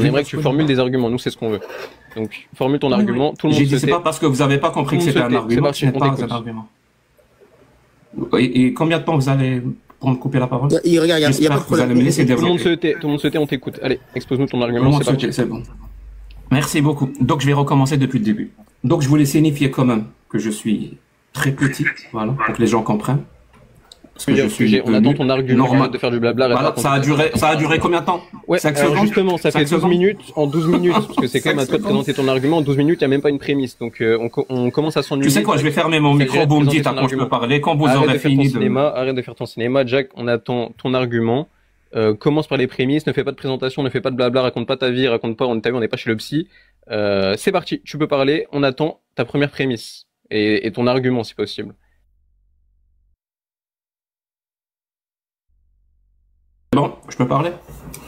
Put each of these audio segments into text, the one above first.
On aimerait que tu formules des arguments. Nous, c'est ce qu'on veut. Donc, formule ton argument. Tout le monde J'ai dit, c'est pas parce que vous n'avez pas compris que c'était un argument que ce n'est pas un argument. Et combien de temps vous allez pour me couper la parole? J'espère que vous allez me laisser développer. Tout le monde se tait, on t'écoute. Allez, expose-nous ton argument. C'est bon. Merci beaucoup. Donc, je vais recommencer depuis le début. Donc, je voulais signifier quand même que je suis très petit, voilà, pour que les gens comprennent. Parce que on attend ton argument de faire du blabla. Voilà, ça a duré combien de temps? Ouais, 5 secondes. Justement, ça fait 12 minutes, en 12 minutes, parce que c'est quand même à toi de présenter ton argument. En 12 minutes, il n'y a même pas une prémisse. Donc, on commence à s'ennuyer. Tu sais quoi, je vais fermer mon micro, vous me dites à quoi je peux parler, quand vous aurez fini Arrête de faire ton cinéma, Jack, on attend ton argument. Commence par les prémices, ne fais pas de présentation, ne fais pas de blabla, raconte pas ta vie, raconte pas, on n'est pas chez le psy. C'est parti, tu peux parler, on attend ta première prémisse et ton argument si possible. Bon, je peux parler?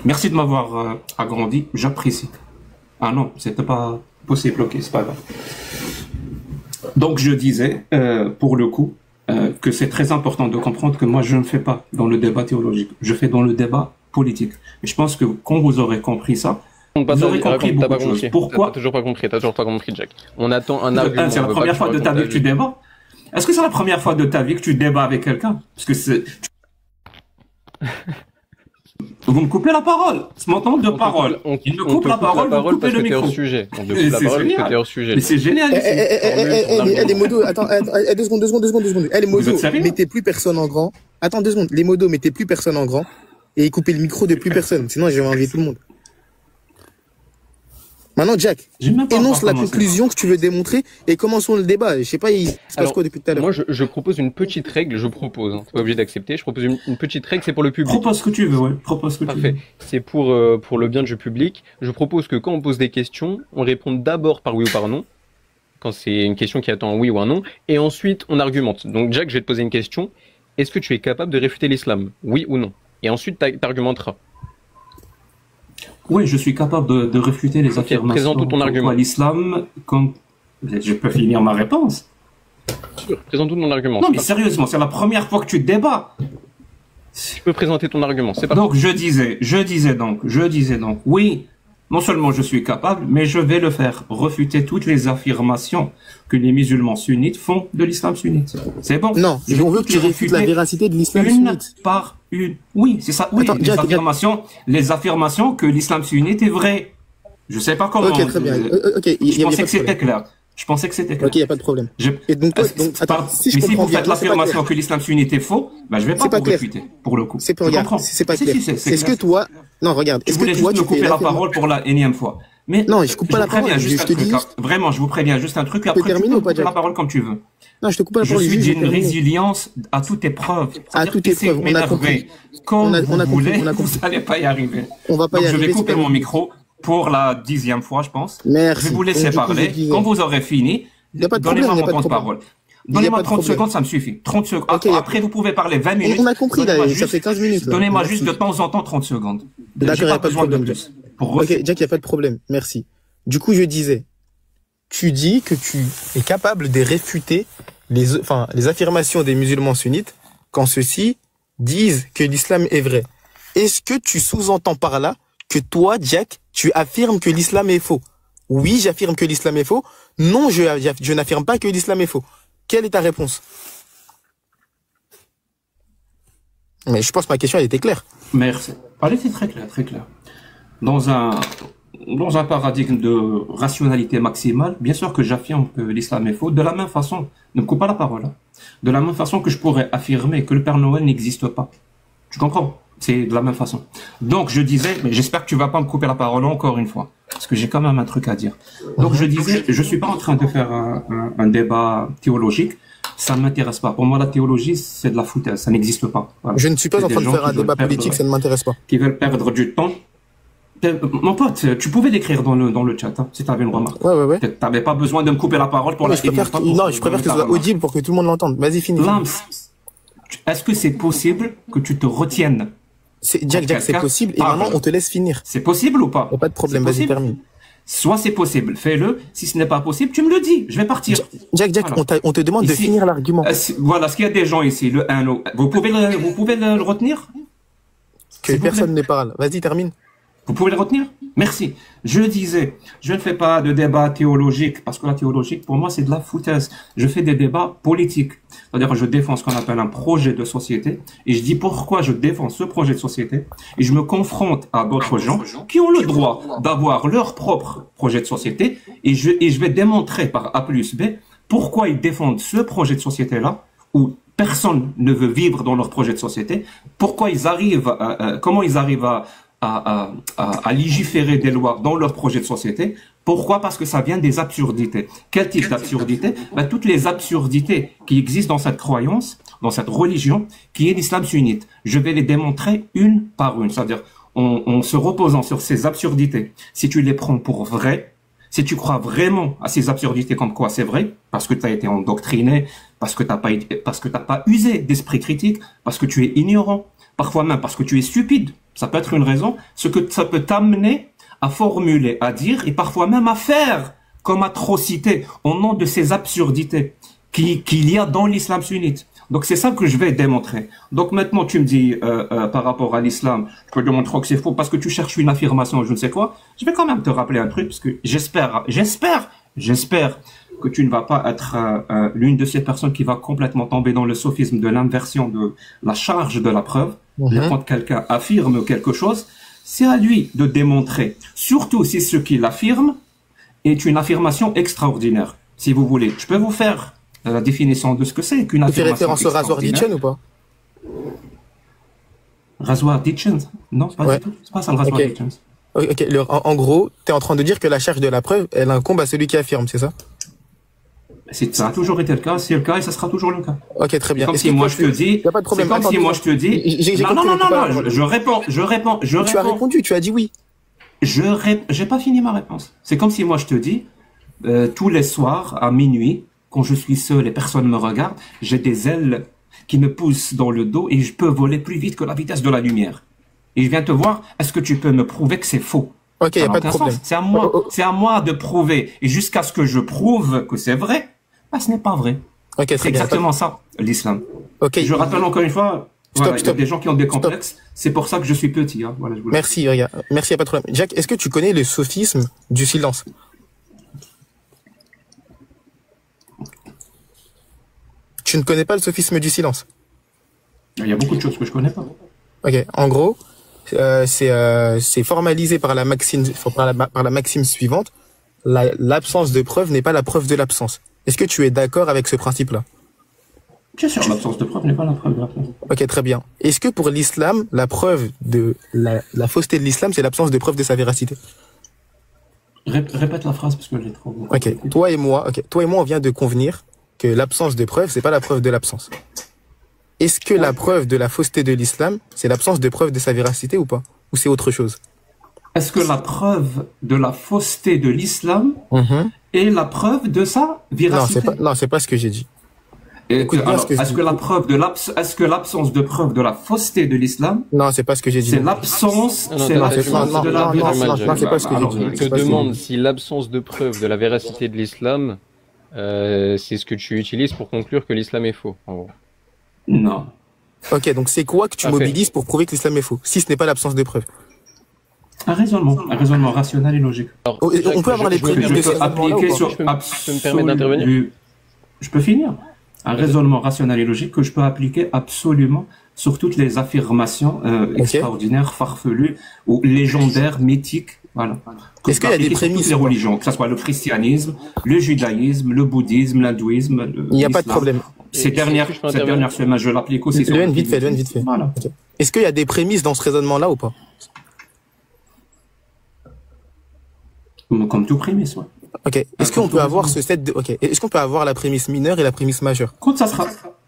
Merci de m'avoir agrandi, j'apprécie. Ah non, c'était pas possible, ok, c'est pas grave. Donc je disais, pour le coup, que c'est très important de comprendre que moi je ne fais pas dans le débat théologique, je fais dans le débat politique. Et je pense que quand vous aurez compris ça, vous aurez compris beaucoup de choses. Pourquoi? T'as toujours pas compris, Jack. On attend un argument. C'est la première fois de ta vie que tu débats? Est-ce que c'est la première fois de ta vie que tu débats avec quelqu'un? Parce que c'est... Vous me coupez la parole. C'est mon temps de parole. Il me coupe la parole, vous coupez le micro. Mais c'est génial. Les modos, attends, 2 secondes. Les modos, mettez plus personne en grand. Attends 2 secondes. Les modos, mettez plus personne en grand. Et coupez le micro de plus personne. Sinon, je vais enlever tout le monde. Maintenant, Jack, énonce la conclusion que tu veux démontrer et commençons le débat. Je sais pas, il se passe quoi depuis tout à l'heure? Moi, je propose une petite règle, hein. T'es pas obligé d'accepter. Je propose une petite règle, c'est pour le public. Propose ce que tu veux, ouais. Propose ce que tu veux. Parfait. C'est pour le bien du public. Je propose que quand on pose des questions, on réponde d'abord par oui ou par non. Quand c'est une question qui attend un oui ou un non. Et ensuite, on argumente. Donc, Jack, je vais te poser une question. Est-ce que tu es capable de réfuter l'islam? Oui ou non? Et ensuite, t'argumenteras. Oui, je suis capable de réfuter les affirmations. Présente ton argument. L'islam, comme... Je peux finir ma réponse. Présente ton argument. Non, mais sérieusement, c'est la première fois que tu débats. Tu peux présenter ton argument, c'est pas... Donc, je disais donc, oui, non seulement je suis capable, mais je vais le faire. Réfuter toutes les affirmations que les musulmans sunnites font de l'islam sunnite. C'est bon? Non, on veut que tu réfutes la véracité de l'islam sunnite. Par une. Oui, c'est ça. Oui, attends, les affirmations que l'islam sunnite est vrai. Je sais pas comment. Ok, très bien. Je pensais que c'était clair. Ok, il n'y a pas de problème. Et donc, si vous faites l'affirmation que l'islam sunnite est faux, bah, je vais pas vous réfuter, pour le coup. C'est pas clair. C'est ce que toi... Non, regarde. Tu voulais juste me couper la parole pour la énième fois. Mais non, je coupe pas la parole. Vraiment, je vous préviens juste un truc. Après, tu peux couper la parole comme tu veux. Non, je te coupe la parole. Je suis d'une résilience à toute épreuve. À toute épreuve, on a compris. Quand vous voulez, vous n'allez pas y arriver. On va pas y arriver. Je vais couper mon micro pour la 10e fois, je pense. Merci. Je vais vous laisser parler. Quand vous aurez fini, donnez-moi mon temps de parole. Donnez-moi 30 secondes, ça me suffit. 30 secondes. Après, vous pouvez parler 20 minutes. On a compris, là, ça fait 15 minutes. Donnez-moi juste de temps en temps 30 secondes. D'accord, il n'y a pas de problème. Ok, Jack, il n'y a pas de problème. Merci. Du coup, je disais, tu dis que tu es capable de réfuter les affirmations des musulmans sunnites quand ceux-ci disent que l'islam est vrai. Est-ce que tu sous-entends par là que toi, Jack, tu affirmes que l'islam est faux? Oui, j'affirme que l'islam est faux. Non, je n'affirme pas que l'islam est faux. Quelle est ta réponse? Mais je pense que ma question, elle était claire. Merci. Elle était très claire, très claire. Dans un paradigme de rationalité maximale, bien sûr que j'affirme que l'islam est faux. De la même façon, ne me coupe pas la parole, hein. De la même façon que je pourrais affirmer que le Père Noël n'existe pas. Tu comprends? C'est de la même façon. Donc je disais, mais j'espère que tu vas pas me couper la parole encore une fois, parce que j'ai quand même un truc à dire. Donc je disais, je suis pas en train de faire un débat théologique. Ça ne m'intéresse pas. Pour moi, la théologie, c'est de la foutaise. Ça n'existe pas. Voilà. Je ne suis pas en train de faire un débat politique, ça ne m'intéresse pas. Qui veulent perdre du temps. Mon pote, tu pouvais l'écrire dans le chat, hein, si tu avais une remarque. Ouais. Tu n'avais pas besoin de me couper la parole pour la énième fois. Non, je préfère que ce soit audible pour que tout le monde l'entende. Vas-y, finis. Lams, est-ce que c'est possible que tu te retiennes? Jack, c'est possible. Et maintenant, on te laisse finir. C'est possible ou pas? Y a pas de problème, vas-y, termine. Soit c'est possible, fais-le. Si ce n'est pas possible, tu me le dis. Je vais partir. Jack, voilà. On te demande de finir l'argument. Voilà, ce qu'il y a des gens ici, le 1, vous pouvez le retenir? Que personne ne parle. Vas-y, termine. Vous pouvez le retenir? Merci. Je disais, je ne fais pas de débat théologique, parce que la théologique, pour moi, c'est de la foutaise. Je fais des débats politiques. C'est-à-dire, je défends ce qu'on appelle un projet de société, et je dis pourquoi je défends ce projet de société, et je me confronte à d'autres gens qui ont le droit d'avoir leur propre projet de société, et je vais démontrer par A plus B pourquoi ils défendent ce projet de société-là, où personne ne veut vivre dans leur projet de société, pourquoi ils arrivent, comment ils arrivent à légiférer des lois dans leur projet de société. Pourquoi? Parce que ça vient des absurdités. Quel type d'absurdité? Toutes les absurdités qui existent dans cette croyance, dans cette religion, qui est l'islam sunnite. Je vais les démontrer une par une. C'est-à-dire, en se reposant sur ces absurdités, si tu les prends pour vraies, si tu crois vraiment à ces absurdités comme quoi c'est vrai, parce que tu as été endoctriné, parce que t'as pas usé d'esprit critique, parce que tu es ignorant, parfois même parce que tu es stupide, ça peut être une raison, ce que ça peut t'amener à formuler, à dire, et parfois même à faire comme atrocité au nom de ces absurdités qu'il y a dans l'islam sunnite. Donc c'est ça que je vais démontrer. Donc maintenant tu me dis par rapport à l'islam, je peux démontrer que c'est faux parce que tu cherches une affirmation, je ne sais quoi. Je vais quand même te rappeler un truc parce que j'espère que tu ne vas pas être l'une de ces personnes qui va complètement tomber dans le sophisme de l'inversion de la charge de la preuve. Quand quelqu'un affirme quelque chose, c'est à lui de démontrer. Surtout si ce qu'il affirme est une affirmation extraordinaire. Si vous voulez, je peux vous faire la définition de ce que c'est qu'une affirmation. Tu fais référence au rasoir Ditchen ou pas? Rasoir Ditchen? Non, pas du tout. C'est pas ça le rasoir Ditchen. Ok, en gros, tu es en train de dire que la charge de la preuve, elle incombe à celui qui affirme, c'est ça? Ça a toujours été le cas, c'est le cas et ça sera toujours le cas. Ok, très bien. Comme si moi je te dis. Y a pas de problème. C'est comme si moi je te dis. Non, je réponds. Tu as répondu, tu as dit oui. J'ai pas fini ma réponse. C'est comme si moi je te dis, tous les soirs à minuit, quand je suis seul et personne ne me regarde, j'ai des ailes qui me poussent dans le dos et je peux voler plus vite que la vitesse de la lumière. Et je viens te voir, est-ce que tu peux me prouver que c'est faux? Ok, y a pas de problème. C'est à moi de prouver. Et jusqu'à ce que je prouve que c'est vrai, ce n'est pas vrai. Okay, c'est exactement ça, l'islam. Okay. Je rappelle encore une fois, il y a des gens qui ont des complexes. C'est pour ça que je suis petit. Hein. Voilà, merci, regarde. Merci, il n'y a pas de problème. Jack, est-ce que tu connais le sophisme du silence? Tu ne connais pas le sophisme du silence? Il y a beaucoup de choses que je connais pas. Ok, en gros, c'est formalisé par la maxime, par la maxime suivante. L'absence de preuve n'est pas la preuve de l'absence. Est-ce que tu es d'accord avec ce principe-là? Bien sûr, l'absence de preuve n'est pas la preuve de l'absence. Ok, très bien. Est-ce que pour l'islam, la preuve de la fausseté de l'islam, c'est l'absence de preuve de sa véracité? Répète la phrase parce que j'ai trop... Ok, toi et moi, on vient de convenir que l'absence de preuve, c'est pas la preuve de l'absence. Est-ce que la preuve de la fausseté de l'islam, c'est l'absence de preuve de sa véracité ou pas? Ou c'est autre chose? Est-ce que la preuve de la fausseté de l'islam est la preuve de sa véracité? Non, c'est pas ce que j'ai dit. Est-ce que l'absence de preuve de la fausseté de l'islam? Non, c'est pas ce que j'ai dit. C'est l'absence de la véracité. Non, c'est pas ce que j'ai dit. Je te demande si l'absence de preuve de la véracité de l'islam, c'est ce que tu utilises pour conclure que l'islam est faux, en gros. Non. Ok, donc c'est quoi que tu mobilises pour prouver que l'islam est faux, si ce n'est pas l'absence de preuve? Un raisonnement rationnel et logique. Alors, on peut avoir les prémices de ces appliquer sur je peux me permettre d'intervenir? Je peux finir. Un raisonnement rationnel et logique que je peux appliquer absolument sur toutes les affirmations extraordinaires, farfelues ou légendaires, mythiques. Voilà. Est-ce qu'il y a des prémices? Les religions, que ce soit le christianisme, le judaïsme, le bouddhisme, l'hindouisme. Il n'y a pas de problème. Cette dernière semaine, je l'applique aussi. Louen, vite fait. Voilà. Okay. Est-ce qu'il y a des prémices dans ce raisonnement-là ou pas? Comme tout prémisse, ouais. Ok. Est-ce qu'on peut avoir ce set de... Ok. Est-ce qu'on peut avoir la prémisse mineure et la prémisse majeure? Quand ça sera.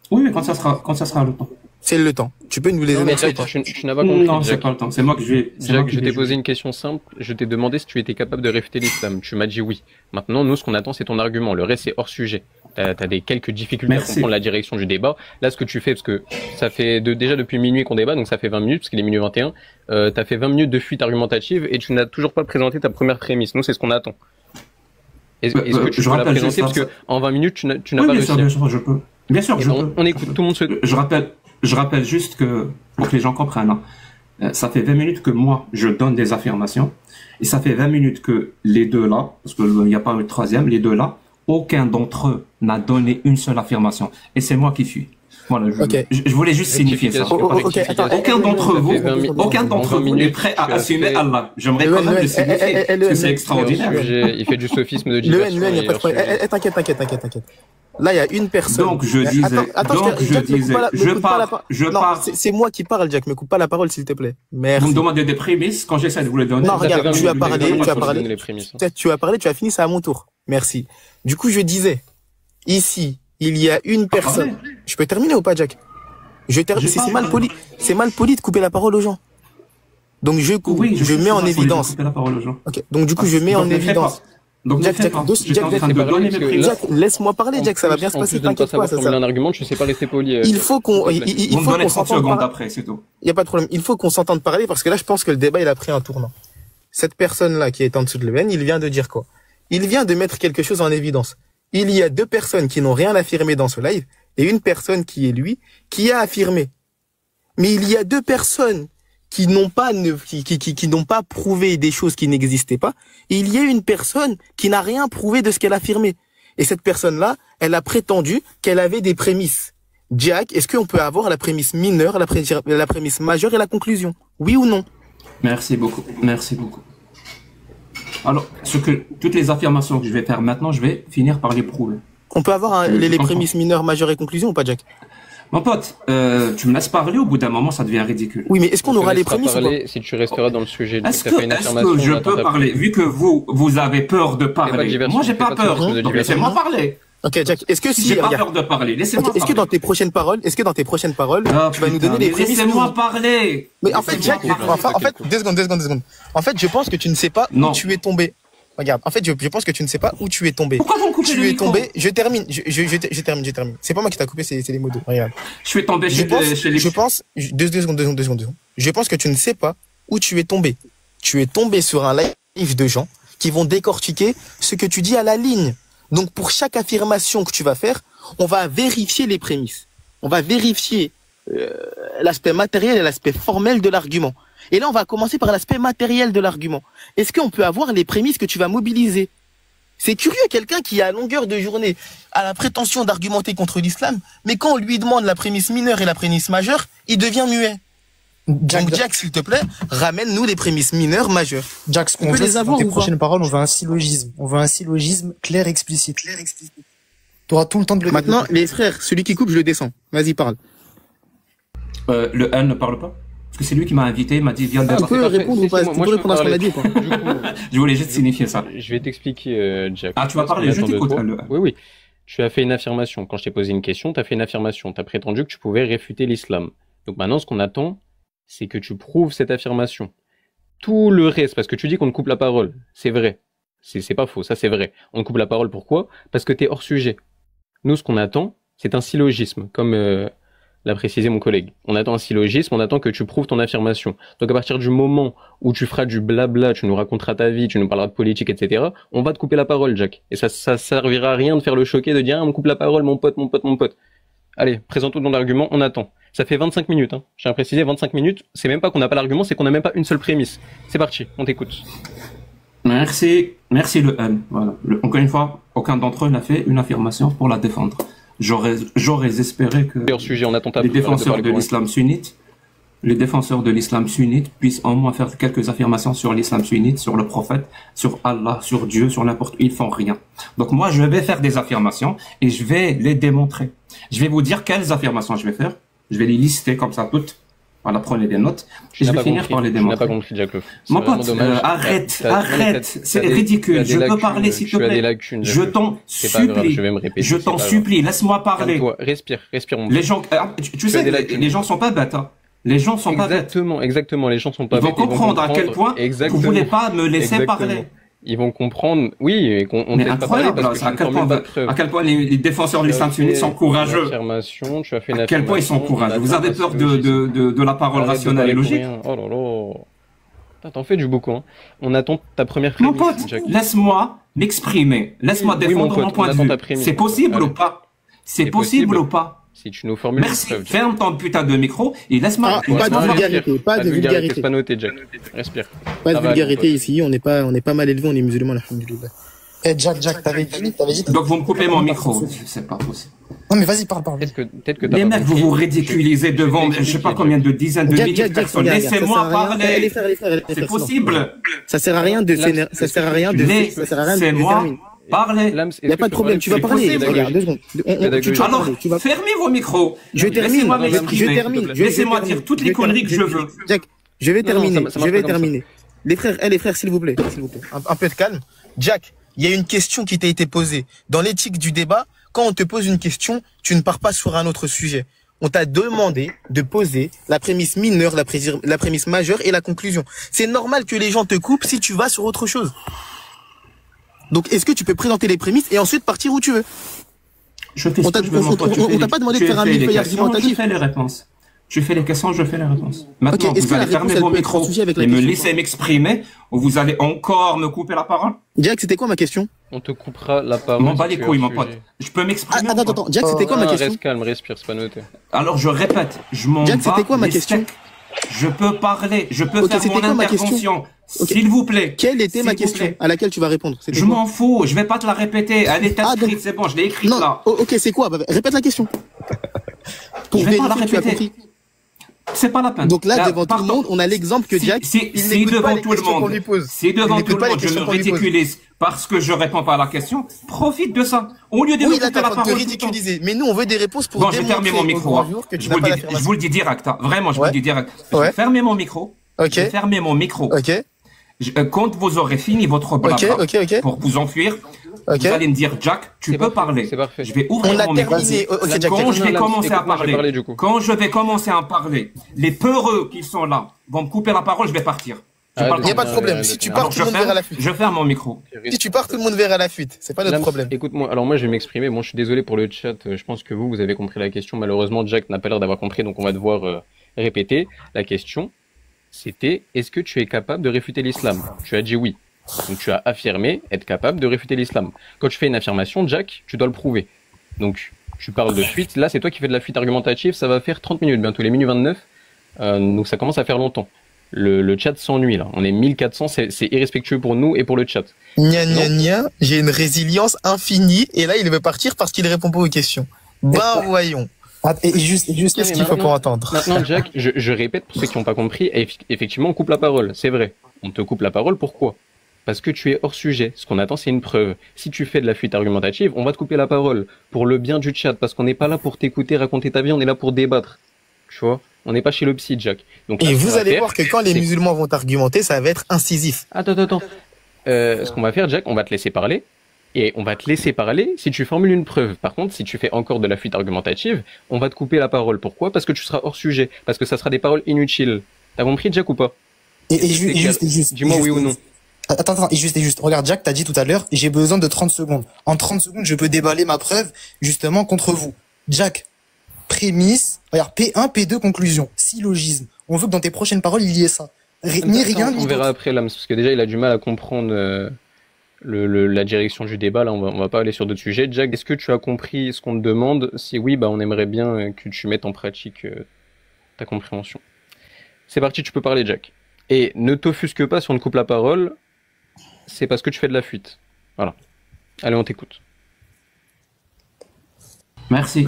Oui, mais quand ça sera le temps. C'est le temps. Tu peux nous les énoncer? Tu n'as pas compris. Non, c'est pas le temps. C'est moi que je vais. Jacques, je t'ai posé une question simple. Je t'ai demandé si tu étais capable de réfuter l'islam. Tu m'as dit oui. Maintenant, nous, ce qu'on attend, c'est ton argument. Le reste, c'est hors sujet. T'as quelques difficultés à comprendre la direction du débat. Là, ce que tu fais, parce que ça fait déjà depuis minuit qu'on débat, donc ça fait 20 minutes, parce qu'il est minuit 21. T'as fait 20 minutes de fuite argumentative et tu n'as toujours pas présenté ta première prémisse. Nous, c'est ce qu'on attend. Est-ce que tu peux la présenter, parce que en 20 minutes, tu n'as pas réussi. Bien sûr, je peux. Bien sûr, je peux. On écoute tout le monde. Je rappelle juste que, pour que les gens comprennent, Ça fait 20 minutes que moi, je donne des affirmations. Et ça fait 20 minutes que les deux là, parce qu'il n'y a pas le troisième, les deux là, aucun d'entre eux n'a donné une seule affirmation. Et c'est moi qui suis. Voilà, je voulais juste signifier ça. Aucun d'entre vous n'est prêt à assumer Allah. J'aimerais quand même le signifier, parce que c'est extraordinaire. Il fait du sophisme de diversion. Il n'y a pas de problème. T'inquiète. Là, il y a une personne. Donc, je pars. C'est moi qui parle, Jack. Me coupe pas la parole, s'il te plaît. Merci. Vous me demandez des prémices quand j'essaie de vous les donner. Non, regarde, tu as parlé, tu as fini, c'est à mon tour. Merci. Du coup, je disais, ici, il y a une personne. Je peux terminer ou pas, Jack? C'est mal poli. C'est mal poli de couper la parole aux gens. Donc, je mets en évidence. Ok. Donc, du coup, je mets en évidence. Donc, Jack, laisse-moi parler, Jack, ça va bien se passer, t'inquiète pas, ça. Un argument, je sais pas rester poli. Il faut qu'on s'entende après, c'est tout. Il y a pas de problème. Il faut qu'on s'entende parler parce que là, je pense que le débat, il a pris un tournant. Cette personne-là qui est en dessous de l'EN, il vient de dire quoi? Il vient de mettre quelque chose en évidence. Il y a deux personnes qui n'ont rien affirmé dans ce live et une personne qui est lui, qui a affirmé. Mais il y a deux personnes qui n'ont pas prouvé des choses qui n'existaient pas. Et il y a une personne qui n'a rien prouvé de ce qu'elle a affirmé. Et cette personne-là, elle a prétendu qu'elle avait des prémices. Jack, est-ce qu'on peut avoir la prémisse mineure, la prémisse majeure et la conclusion? Oui ou non? Merci beaucoup. Alors, toutes les affirmations que je vais faire maintenant, je vais finir par les prouver. On peut avoir les prémices mineures, majeures et conclusion ou pas, Jack? Mon pote, tu me laisses parler, au bout d'un moment, ça devient ridicule. Oui, mais est-ce qu'on aura les prémices ou pas? Si tu resteras dans le sujet, est-ce que je peux parler? Vu que vous avez peur de parler, moi j'ai pas peur, donc laissez-moi parler. Ok, Jack, est-ce que j'ai pas peur de parler, laissez-moi parler. Est-ce que dans tes prochaines paroles, tu vas nous donner les prémices? Laissez-moi parler. Mais en fait, Jack, en fait, deux secondes. En fait, je pense que tu ne sais pas où tu es tombé. Regarde, en fait, je pense que tu ne sais pas où tu es tombé. Pourquoi vous me coupez le micro? Tu es tombé, je termine. C'est pas moi qui t'a coupé, c'est les mots d'eau. Regarde. Je suis tombé chez les... Je pense, deux secondes. Je pense que tu ne sais pas où tu es tombé. Tu es tombé sur un live de gens qui vont décortiquer ce que tu dis à la ligne. Donc, pour chaque affirmation que tu vas faire, on va vérifier les prémices. On va vérifier l'aspect matériel et l'aspect formel de l'argument. Et là, on va commencer par l'aspect matériel de l'argument. Est-ce qu'on peut avoir les prémices que tu vas mobiliser? C'est curieux, quelqu'un qui, à longueur de journée, a la prétention d'argumenter contre l'islam, mais quand on lui demande la prémisse mineure et la prémisse majeure, il devient muet. Donc, Jack, s'il te plaît, ramène-nous les prémices mineures, majeures. Jack, ce qu'on veut, dans tes prochaines paroles, on veut un syllogisme. On veut un syllogisme clair, explicite. Tu auras tout le temps de le développer. Maintenant, les frères, celui qui coupe, je le descends. Vas-y, parle. Le N ne parle pas? Parce que c'est lui qui m'a invité, il m'a dit viens tu peux répondre ou pas? Tu peux répondre à ce qu'on a dit, quoi. Je voulais juste signifier ça. Je vais t'expliquer, Jack. Ah, tu vas parler, je t'écoute. Oui. Tu as fait une affirmation. Quand je t'ai posé une question, tu as fait une affirmation. Tu as prétendu que tu pouvais réfuter l'islam. Donc maintenant, ce qu'on attend, c'est que tu prouves cette affirmation. Tout le reste, parce que tu dis qu'on te coupe la parole. C'est vrai. C'est pas faux, ça c'est vrai. On te coupe la parole, pourquoi? Parce que t'es hors sujet. Nous, ce qu'on attend, c'est un syllogisme, comme l'a précisé mon collègue. On attend un syllogisme, on attend que tu prouves ton affirmation. Donc à partir du moment où tu feras du blabla, tu nous raconteras ta vie, tu nous parleras de politique, etc., on va te couper la parole, Jack. Et ça servira à rien de faire le choquer, de dire « Ah, on me coupe la parole, mon pote. » Allez, présente-nous ton argument, on attend. Ça fait 25 minutes, hein. J'ai précisé 25 minutes. C'est même pas qu'on n'a pas l'argument, c'est qu'on n'a même pas une seule prémisse. C'est parti, on t'écoute. Merci le N. Voilà. Encore une fois, aucun d'entre eux n'a fait une affirmation pour la défendre. J'aurais espéré que sujet, on attend les défenseurs de l'islam sunnite, puissent au moins faire quelques affirmations sur l'islam sunnite, sur le prophète, sur Allah, sur Dieu, sur n'importe. Ils font rien. Donc moi, je vais faire des affirmations et je vais les démontrer. Je vais vous dire quelles affirmations je vais faire. Je vais les lister comme ça toutes. Voilà, prenez des notes. Et je vais finir par les démontrer. Je n'ai pas compris, Jack. Mon pote, arrête. C'est ridicule. Je peux parler, s'il te plaît. Je t'en supplie. Je vais me répéter. Je t'en supplie. Laisse-moi parler. Respire, mon Les gens, tu sais, les gens sont pas bêtes, hein. Les gens sont pas bêtes. Exactement. Les gens sont pas bêtes. Ils vont comprendre à quel point vous voulez pas me laisser parler. Ils vont comprendre, oui, et qu'on mais incroyable, à quel point les défenseurs de l'islam sunnite sont courageux. À quel point ils sont courageux. Vous avez peur de la parole rationnelle et logique. Oh là là. T'en fais du beaucoup, hein. On attend ta première prémisse. Mon pote, laisse-moi m'exprimer. Laisse-moi défendre mon point de vue. C'est possible ou pas? C'est possible ou pas? Si tu nous formules Merci. une preuve. Ferme ton putain de micro et laisse-moi. Pas de vulgarité, pas de vulgarité. C'est pas noté, Jack. Respire. Pas de vulgarité ici, on n'est pas mal élevé, on est musulmans, alhamdoulilah. Eh, Jack, t'avais dit. Donc vous me coupez mon micro. C'est pas possible. Non, mais vas-y, parle. Peut-être que Les mecs, vous vous ridiculisez devant, je sais pas combien de dizaines de milliers de personnes. Laissez-moi parler. C'est possible. Ça sert à rien de s'énerver. Ça sert à rien de. Laissez-moi parler. Il n'y a pas de problème, tu vas parler. Regarde, 2 secondes. Alors, fermez vos micros. Je termine. Laissez-moi dire toutes les conneries que je veux. Jack, je vais terminer. Les frères, s'il vous plaît. Un peu de calme. Jack, il y a une question qui t'a été posée. Dans l'éthique du débat, quand on te pose une question, tu ne pars pas sur un autre sujet. On t'a demandé de poser la prémisse mineure, la prémisse majeure et la conclusion. C'est normal que les gens te coupent si tu vas sur autre chose. Donc, est-ce que tu peux présenter les prémices et ensuite partir où tu veux? On t'a pas demandé de faire un millefeuille argumentatif. Je fais les réponses. Je fais les questions, je fais les réponses. Maintenant, vous allez fermer vos micros et me laisser m'exprimer ou vous allez encore me couper la parole? Jack, c'était quoi ma question? On te coupera la parole. M'en bats les couilles, mon pote. Je peux m'exprimer? Attends, Jack, c'était quoi ma question? Reste calme, respire, c'est pas noté. Alors, je répète, je m'en bats. Jack, c'était quoi ma question? Je peux parler, je peux faire mon intervention. S'il vous plaît. Quelle était ma question à laquelle tu vas répondre? Je m'en fous, je vais pas te la répéter. Elle est inscrite, c'est bon, je l'ai écrite là. Ok, c'est quoi? Répète la question. Pour vérifier que tu as compris. C'est pas la peine. Donc là, devant tout le monde, on a l'exemple que Jack, il n'écoute pas les questions qu'on lui pose. Si devant tout le monde, je me ridiculise parce que je réponds pas à la question, profite de ça. Au lieu de oui, là, t'es en train de te ridiculiser. Mais nous, on veut des réponses pour démontrer je vais fermer mon micro. Je vous le dis direct. Vraiment, je vous le dis direct. Je vais fermer mon micro. Ok. Je vais fermer mon micro. Ok. Quand vous aurez fini votre blabla pour vous enfuir, vous allez me dire, Jack, tu peux parler. C'est parfait. Je vais ouvrir mon micro. Quand je vais commencer à parler, les peureux qui sont là vont me couper la parole, je vais partir. Il n'y a pas de problème. Si tu pars, tout le monde verra la fuite. Je ferme mon micro. Si tu pars, tout le monde verra la fuite. C'est pas notre problème. Écoute-moi, alors moi je vais m'exprimer. Bon, je suis désolé pour le chat. Je pense que vous avez compris la question. Malheureusement, Jack n'a pas l'air d'avoir compris, donc on va devoir répéter. La question, c'était est-ce que tu es capable de réfuter l'islam? Tu as dit oui. Donc tu as affirmé être capable de réfuter l'islam. Quand tu fais une affirmation, Jack, tu dois le prouver. Donc tu parles de fuite. Là, c'est toi qui fais de la fuite argumentative. Ça va faire 30 minutes, bientôt les minutes 29. Donc ça commence à faire longtemps. Le chat s'ennuie là. On est 1400, c'est irrespectueux pour nous et pour le chat. Gna, j'ai une résilience infinie et là il veut partir parce qu'il répond pas aux questions. Voyons. Et juste qu'est-ce qu'il faut pour entendre? Maintenant, Jack, je répète pour ceux qui n'ont pas compris, effectivement, on coupe la parole, c'est vrai. On te coupe la parole, pourquoi? Parce que tu es hors sujet. Ce qu'on attend, c'est une preuve. Si tu fais de la fuite argumentative, on va te couper la parole. Pour le bien du chat, parce qu'on n'est pas là pour t'écouter, raconter ta vie, on est là pour débattre. Tu vois? On n'est pas chez le psy, Jack. Donc, et vous allez voir que quand les musulmans vont argumenter, ça va être incisif. Attends. Ce qu'on va faire, Jack, on va te laisser parler. Et on va te laisser parler si tu formules une preuve. Par contre, si tu fais encore de la fuite argumentative, on va te couper la parole. Pourquoi? Parce que tu seras hors sujet. Parce que ça sera des paroles inutiles. T'as compris, Jack, ou pas? Et juste. Dis-moi oui ou non. Attends, et juste. Regarde, Jack, t'as dit tout à l'heure, j'ai besoin de 30 secondes. En 30 secondes, je peux déballer ma preuve, justement, contre vous. Jack, prémisse, regarde, P1, P2, conclusion, syllogisme. On veut que dans tes prochaines paroles, il y ait ça. Ni rien, ni on verra après, Lams, parce que déjà, il a du mal à comprendre la direction du débat. Là, on va pas aller sur d'autres sujets. Jack, est-ce que tu as compris ce qu'on te demande? Si oui, on aimerait bien que tu mettes en pratique ta compréhension. C'est parti, tu peux parler, Jack. Et ne t'offusque pas si on te coupe la parole. C'est parce que tu fais de la fuite. Voilà. Allez, on t'écoute. Merci.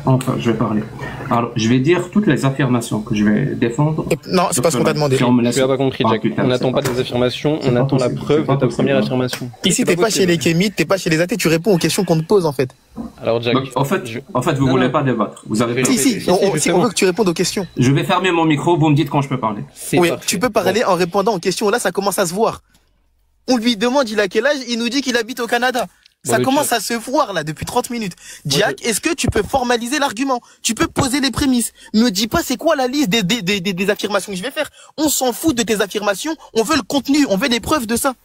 Enfin, je vais parler. Alors, je vais dire toutes les affirmations que je vais défendre. Non, c'est pas ce qu'on t'a demandé. Tu n'as pas compris, Jack. On n'attend pas des affirmations, on attend la preuve de ta première affirmation. Ici, t'es pas chez les kémites, t'es pas chez les athées, tu réponds aux questions qu'on te pose, en fait. Alors, Jack. En fait, vous voulez pas débattre. Vous avez Si, on veut que tu répondes aux questions. Je vais fermer mon micro, vous me dites quand je peux parler. Oui, tu peux parler en répondant aux questions. Là, ça commence à se voir. On lui demande il a quel âge, il nous dit qu'il habite au Canada. Ça commence à se voir là depuis 30 minutes. Jack, est-ce que tu peux formaliser l'argument? Tu peux poser les prémices. Me dis pas c'est quoi la liste des affirmations que je vais faire. On s'en fout de tes affirmations, on veut le contenu, on veut des preuves de ça.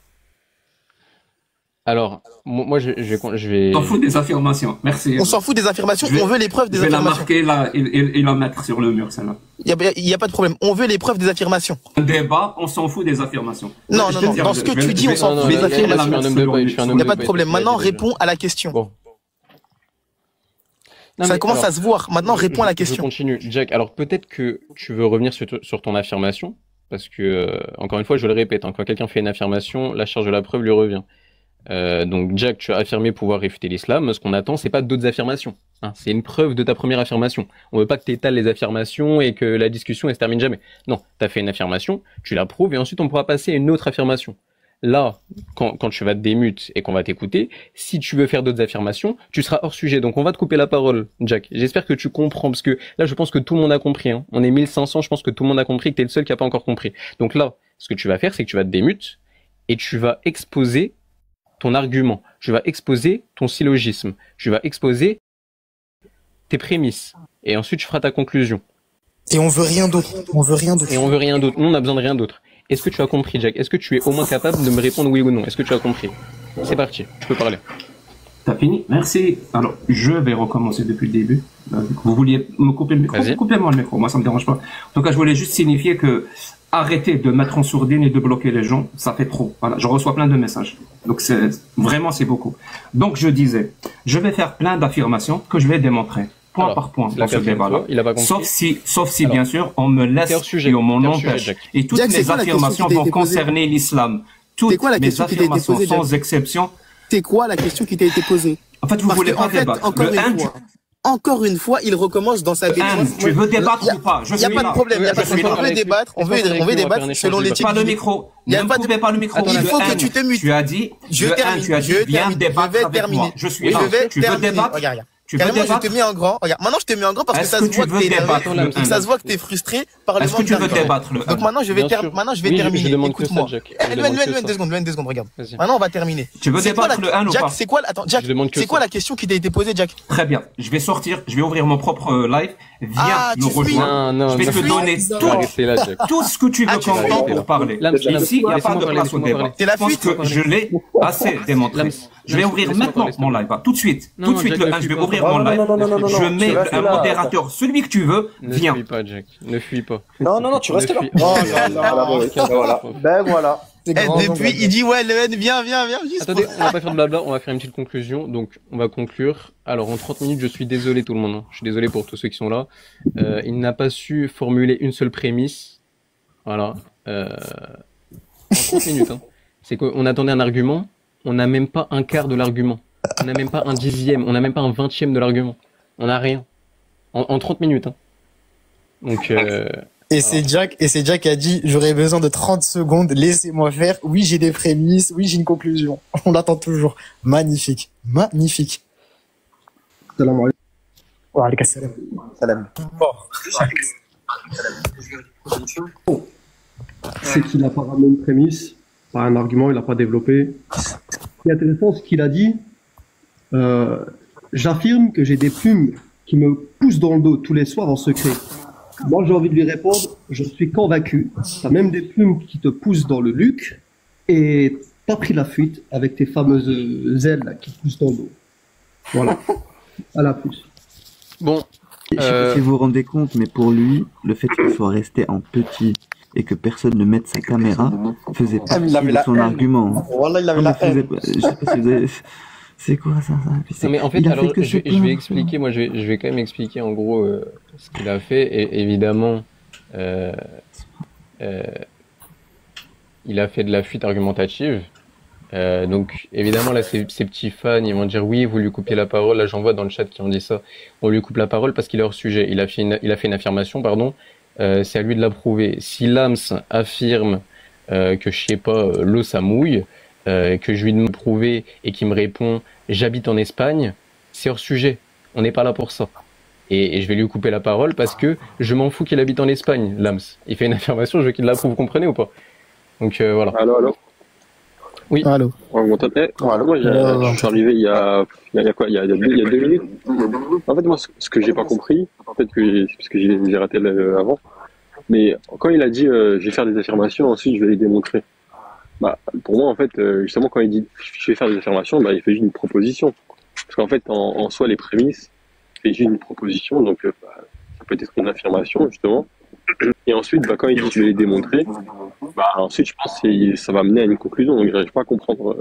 Alors, moi je vais... On s'en fout des affirmations, merci. On s'en fout des affirmations, on veut les preuves des affirmations. Je vais la marquer là et la mettre sur le mur, celle-là. Il y a pas de problème, on veut les preuves des affirmations. Un débat, on s'en fout des affirmations. Non, dans ce que tu dis, on s'en fout des affirmations. Il n'y a pas de problème, maintenant réponds à la question. Bon. Non, Ça mais commence alors, à se voir. Maintenant, réponds à la je question. continue. Jack, alors peut-être que tu veux revenir sur ton affirmation, parce que, encore une fois, je le répète, hein, quand quelqu'un fait une affirmation, la charge de la preuve lui revient. Donc Jack, tu as affirmé pouvoir réfuter l'islam. Ce qu'on attend, c'est pas d'autres affirmations. Hein, c'est une preuve de ta première affirmation. On veut pas que tu étales les affirmations et que la discussion elle se termine jamais. Non, tu as fait une affirmation, tu la prouves et ensuite on pourra passer à une autre affirmation. Là, quand tu vas te démute et qu'on va t'écouter, si tu veux faire d'autres affirmations, tu seras hors sujet. Donc on va te couper la parole, Jack. J'espère que tu comprends, parce que là, je pense que tout le monde a compris. Hein. On est 1500, je pense que tout le monde a compris, que tu es le seul qui a pas encore compris. Donc là, ce que tu vas faire, c'est que tu vas te démute et tu vas exposer ton argument. Tu vas exposer ton syllogisme. Tu vas exposer tes prémices. Et ensuite, tu feras ta conclusion. Et on veut rien d'autre. On veut rien d'autre. Et on veut rien d'autre. Nous, on a besoin de rien d'autre. Est-ce que tu as compris, Jack? Est-ce que tu es au moins capable de me répondre oui ou non? Est-ce que tu as compris? C'est parti, tu peux parler. T'as fini? Merci. Alors, je vais recommencer depuis le début. Vous vouliez me couper le micro? Coupez-moi le micro, moi ça me dérange pas. En tout cas, je voulais juste signifier que arrêtez de mettre en sourdine et de bloquer les gens, ça fait trop. Voilà, je reçois plein de messages. Donc c'est beaucoup. Donc je disais, je vais faire plein d'affirmations que je vais démontrer. Point par point dans ce débat-là. Sauf si bien sûr, on me laisse et on m'en empêche. Et toutes mes affirmations vont concerner l'islam. Toutes mes affirmations, sans exception. C'est quoi la question qui t'a été posée? En fait, vous voulez pas débattre. Encore une fois, il recommence dans sa défense. Tu veux débattre ou pas? Il n'y a pas de problème. On veut débattre. On veut débattre selon l'éthique. Pas le micro. Ne coupez pas le micro. Il faut que tu te mutes. Tu as dit, je vais terminer. Je suis là. Tu veux débattre? Carrément, je te mets en grand. Regarde, maintenant je te mets en grand parce que ça se voit que t'es énervé. Ça se voit que t'es frustré par le manque d'arguments. Est-ce que tu veux débattre? Donc maintenant je vais terminer. Écoute-moi. Loin, 2 secondes, regarde. Maintenant on va terminer. Tu veux débattre le 1 ou pas? Jack, c'est quoi la question qui t'a été posée, Jack? Très bien. Je vais sortir, je vais ouvrir mon propre live. Viens nous rejoindre. Je vais te donner tout ce que tu veux comme temps pour parler. Ici, il n'y a pas de place au débat. Je pense que je l'ai assez démontré. Je vais ouvrir maintenant mon live. Tout de suite le 1, je vais ouvrir mon live. Je mets un modérateur, celui que tu veux, viens. Ne fuis pas, Jack. Ne fuis pas. Non, tu restes là. Oh là là. Ben voilà. Depuis, il dit ouais, le N, viens. Attendez, on va pas faire de blabla, on va faire une petite conclusion. Donc, on va conclure. Alors, en 30 minutes, je suis désolé tout le monde. Hein. Je suis désolé pour tous ceux qui sont là. Il n'a pas su formuler une seule prémisse. Voilà. En 30 minutes. Hein. C'est qu'on attendait un argument. On n'a même pas un quart de l'argument. On n'a même pas un dixième. On n'a même pas un vingtième de l'argument. On n'a rien. En 30 minutes. Hein. Donc... Et c'est Jack qui a dit, j'aurais besoin de 30 secondes, laissez-moi faire. Oui, j'ai des prémices, oui, j'ai une conclusion. On l'attend toujours. Magnifique. Salam alaikum. Wa alaikum salam. Salam. C'est qu'il n'a pas ramené une prémisse, pas un argument, il n'a pas développé. Ce qui est intéressant, ce qu'il a dit, j'affirme que j'ai des plumes qui me poussent dans le dos tous les soirs en secret. Moi, j'ai envie de lui répondre, je suis convaincu. T'as même des plumes qui te poussent dans le luc et t'as pris la fuite avec tes fameuses ailes là, qui poussent dans le dos. Voilà. À la plus. Bon. Je sais pas si vous vous rendez compte, mais pour lui, le fait qu'il soit resté en petit et que personne ne mette sa caméra faisait partie de son argument. Voilà, il avait la haine. Je sais pas si vous avez... C'est quoi ça? Non, mais en fait, alors, je vais expliquer, moi je vais quand même expliquer en gros ce qu'il a fait. Et évidemment, il a fait de la fuite argumentative. Donc évidemment là, ces petits fans, ils vont dire oui, vous lui coupez la parole. Là, j'en vois dans le chat qui ont dit ça. On lui coupe la parole parce qu'il est hors sujet. Il a fait une affirmation, pardon. C'est à lui de la prouver. Si Lams affirme que je sais pas, l'eau ça mouille. Que je lui demande de prouver et qui me répond j'habite en Espagne, c'est hors sujet. On n'est pas là pour ça. Et je vais lui couper la parole parce que je m'en fous qu'il habite en Espagne, Lams. Il fait une affirmation, je veux qu'il la prouve, vous comprenez ou pas? Donc voilà. Allô. Oui. Allô. Ouais, vous m'entendez? Moi, je suis arrivé il y a 2 minutes. En fait, moi, ce que j'ai pas compris, peut-être que parce que j'ai raté avant, mais quand il a dit je vais faire des affirmations, ensuite je vais les démontrer. Bah, pour moi, en fait, justement, quand il dit je vais faire des affirmations, bah, il fait juste une proposition. Parce qu'en fait, en soi, les prémices, il fait juste une proposition, donc ça peut être une affirmation, justement. Et ensuite, bah, quand il dit je vais les démontrer, bah, ensuite, je pense que ça va mener à une conclusion. Donc, j'arrive pas à comprendre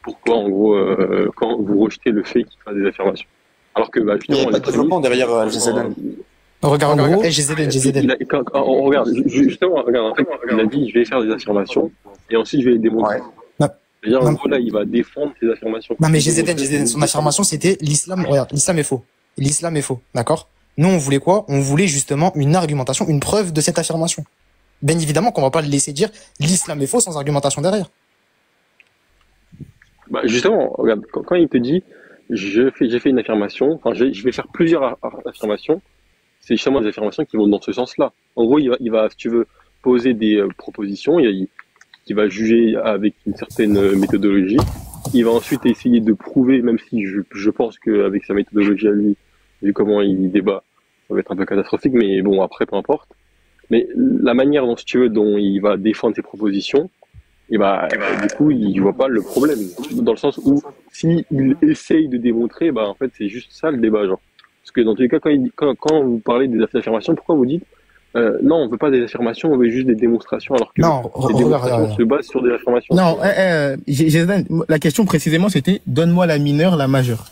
pourquoi, en gros, quand vous rejetez le fait qu'il fasse des affirmations. Alors que, bah, Il n'y justement, a pas de développement derrière GZN. Regarde, En gros, GZN. Regarde, justement, regarde, en fait, il a dit, je vais faire des affirmations, et ensuite je vais les démontrer. Ouais. C'est-à-dire, en Non. gros, là, il va défendre ses affirmations. Non mais GZN, son affirmation c'était l'islam, regarde, l'islam est faux. L'islam est faux, d'accord? Nous on voulait quoi? On voulait justement une argumentation, une preuve de cette affirmation. Bien évidemment qu'on va pas le laisser dire l'islam est faux sans argumentation derrière. Bah, justement, regarde, quand il te dit, j'ai fait une affirmation, enfin, je vais faire plusieurs affirmations, c'est justement des affirmations qui vont dans ce sens-là. En gros, il va, si tu veux, poser des propositions, il va juger avec une certaine méthodologie. Il va ensuite essayer de prouver, même si je pense qu'avec sa méthodologie à lui, vu comment il débat, ça va être un peu catastrophique, mais bon, après, peu importe. Mais la manière dont, si tu veux, dont il va défendre ses propositions, et bah, du coup, il voit pas le problème. Dans le sens où, s'il essaye de démontrer, bah, en fait, c'est juste ça le débat, genre. Parce que dans tous les cas, quand vous parlez des affirmations, pourquoi vous dites non, on veut pas des affirmations, on veut juste des démonstrations, alors que Non, les démonstrations se basent sur des affirmations. non, la question précisément c'était donne-moi la mineure, la majeure.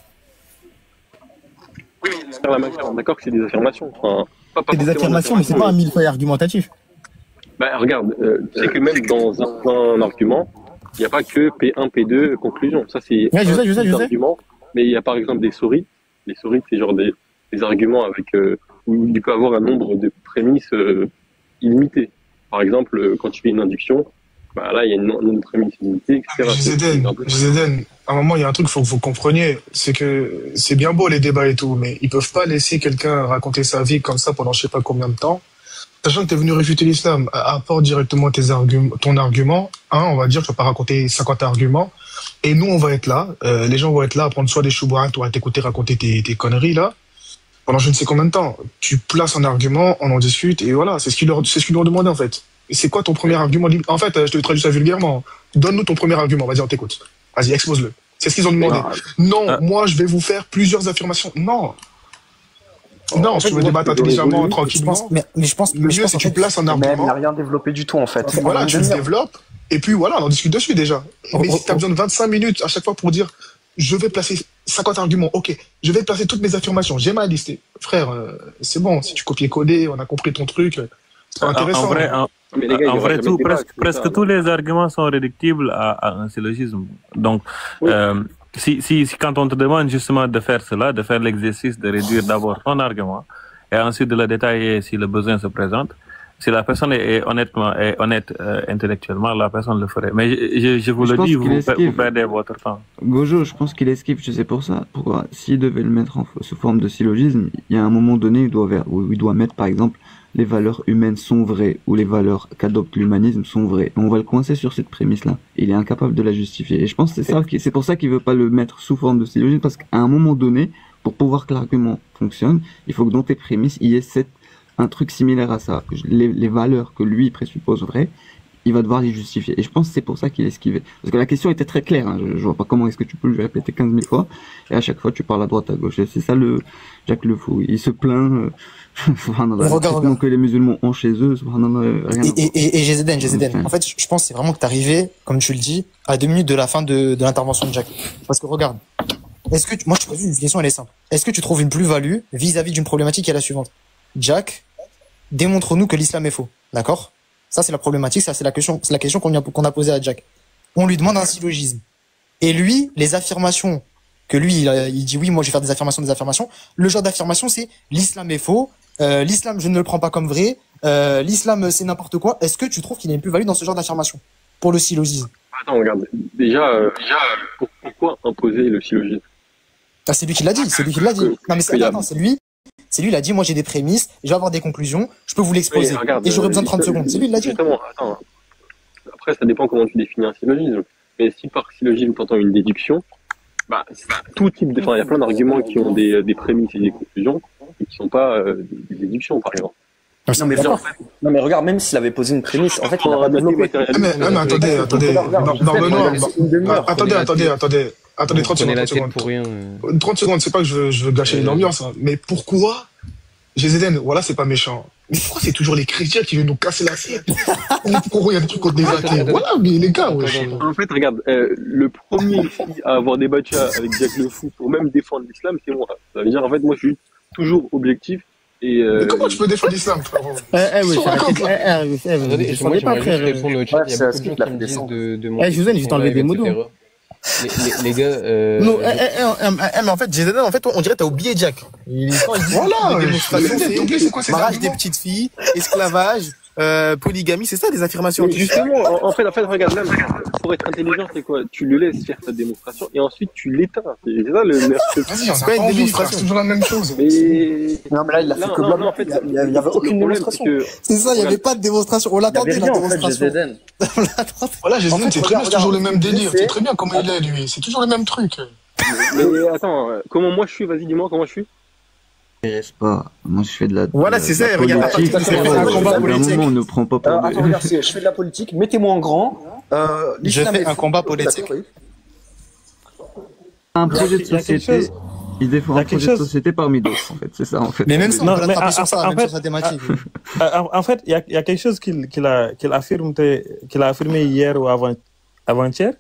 Oui, mais la majeure, d'accord que c'est des affirmations. Enfin, C'est des affirmations, mais c'est pas un millefeuille argumentatif. Bah, regarde, tu sais que même dans un argument, il n'y a pas que P1, P2, conclusion. Ça, c'est Ouais, je sais. argument. Mais il y a par exemple des sorites. Les sorites, c'est genre des arguments avec où il peut avoir un nombre de prémices illimité. Par exemple, quand tu fais une induction, bah là, il y a un nombre de prémices illimité, etc. GZN, à un moment, il y a un truc qu'il faut que vous compreniez, c'est que c'est bien beau les débats et tout, mais ils peuvent pas laisser quelqu'un raconter sa vie comme ça pendant je sais pas combien de temps. Sachant que tu es venu réfuter l'islam, apporte directement ton argument. On va dire que tu vas pas raconter 50 arguments. Et nous, on va être là. Les gens vont être là à prendre soit des choubouates ou à t'écouter raconter tes conneries, là. Pendant je ne sais combien de temps. Tu places un argument, on en discute, et voilà. C'est ce qu'ils leur ont demandé, en fait. Et c'est quoi ton premier argument? En fait, je te traduis ça vulgairement. Donne-nous ton premier argument. Vas-y, on t'écoute. Vas-y, expose-le. C'est ce qu'ils ont demandé. Non, moi, je vais vous faire plusieurs affirmations. Non. Non, si tu veux débattre intelligemment, tranquillement. Mais je pense, le mieux, c'est que tu places un argument. Mais il n'a rien développé du tout, en fait. Voilà, tu le développes, et puis voilà, on en discute dessus déjà. Mais si tu as besoin de 25 minutes à chaque fois pour dire, je vais placer 50 arguments, ok, je vais placer toutes mes affirmations, j'ai ma liste. Frère, c'est bon, si tu copies-coller, on a compris ton truc, c'est pas intéressant. En vrai, presque tous les arguments sont réductibles à un syllogisme. Donc, si quand on te demande justement de faire cela, de faire l'exercice de réduire d'abord ton argument et ensuite de le détailler si le besoin se présente, si la personne est honnête intellectuellement, la personne le ferait. Mais je vous le dis, vous perdez votre temps. Gojo, je pense qu'il esquive, je sais pour ça. Pourquoi? S'il devait le mettre sous forme de syllogisme, il y a un moment donné où il doit mettre, par exemple, les valeurs humaines sont vraies ou les valeurs qu'adopte l'humanisme sont vraies. On va le coincer sur cette prémisse-là. Il est incapable de la justifier. Et je pense que c'est pour ça qu'il veut pas le mettre sous forme de syllogisme, parce qu'à un moment donné, pour pouvoir que l'argument fonctionne, il faut que dans tes prémices, il y ait un truc similaire à ça. Les valeurs que lui présuppose vraies, il va devoir les justifier. Et je pense que c'est pour ça qu'il esquivait. Parce que la question était très claire. Hein. Je vois pas comment est-ce que tu peux le répéter 15 000 fois. Et à chaque fois, tu parles à droite, à gauche. Et c'est ça Jacques le Fou. Il se plaint. Regarde. Que les musulmans ont chez eux. Et GZN. En fait, je pense que c'est vraiment que t'es arrivé, comme tu le dis, à 2 minutes de la fin de l'intervention de Jack. Parce que regarde. Moi, je te pose une question, elle est simple. Est-ce que tu trouves une plus-value vis-à-vis d'une problématique qui est la suivante? Jack, démontre-nous que l'islam est faux. D'accord? Ça, c'est la problématique, ça, c'est la question qu'on a posée à Jack. On lui demande un syllogisme. Et lui, les affirmations que lui, il dit oui, moi, je vais faire des affirmations. Le genre d'affirmation, c'est l'islam est faux, l'islam, je ne le prends pas comme vrai, l'islam, c'est n'importe quoi. Est-ce que tu trouves qu'il y a une plus-value dans ce genre d'affirmation? Pour le syllogisme. Attends, regarde. Déjà, pourquoi imposer le syllogisme? Ah, c'est lui qui l'a dit, Non, mais c'est lui. C'est lui, il a dit, moi j'ai des prémices, je vais avoir des conclusions, je peux vous l'exposer. Oui, et j'aurai besoin de 30 secondes. C'est lui, il l'a dit. Justement, attends. Après, ça dépend comment tu définis un syllogisme. Mais si par syllogisme, tu entends une déduction, bah, tout type de. Enfin, il y a plein d'arguments qui ont des prémices et des conclusions, et qui sont pas des déductions, par exemple. Non, mais regarde, même s'il avait posé une prémisse, en fait, il n'a pas développé. Mais attendez. Attendez, 30 secondes. 30 secondes, c'est pas que je veux gâcher l'ambiance, hein, mais pourquoi GZN, voilà, c'est pas méchant. Pourquoi c'est toujours les chrétiens qui viennent nous casser l'assiette? Pourquoi il y a des trucs contre des athées? Voilà, mais les gars, En fait, regarde, le premier à avoir débattu avec Jack le Fou pour même défendre l'islam, c'est moi. Ça veut dire, en fait, moi, je suis toujours objectif. Et mais comment tu peux défendre l'islam, frérot? Attendez, je voulais pas répondre au chat. Il y a beaucoup de gens qui me disent de mon. Je vous ai juste enlevé des mots. Les gars. Non, mais en fait, Jaden, on dirait que t'as oublié Jack. Quand il dit voilà, c'est quoi, mariage des petites filles, esclavage, polygamie, c'est ça des affirmations. Justement, en fait, regarde, là, pour être intelligent, c'est quoi? Tu le laisses faire sa démonstration et ensuite tu l'éteins. C'est ça le mercredi. Vas-y, on a pas une démonstration. C'est toujours la même chose. Non, mais là, il a fait que bloquer. En fait, il y avait aucune démonstration. C'est ça, il n'y avait pas de démonstration. On l'attendait, la démonstration. Voilà, Jason, c'est très bien, c'est toujours le même délire. C'est très bien comment il est, lui. C'est toujours le même truc. Mais attends, comment moi je suis? Vas-y, dis-moi comment je suis. Pas. Moi, je fais de la. Voilà, c'est ça. Regarde, c'est un combat politique. On ne prend pas pour. Attends, regarde, je fais de la politique. Mettez-moi en grand. Je fais un combat politique. Un projet de société. Il défend un projet de société parmi d'autres, en fait. C'est ça, en fait. Mais même si on peut l'attraper sur ça, même sur sa thématique. En fait, il y a quelque chose qu'il a affirmé hier ou avant-hier.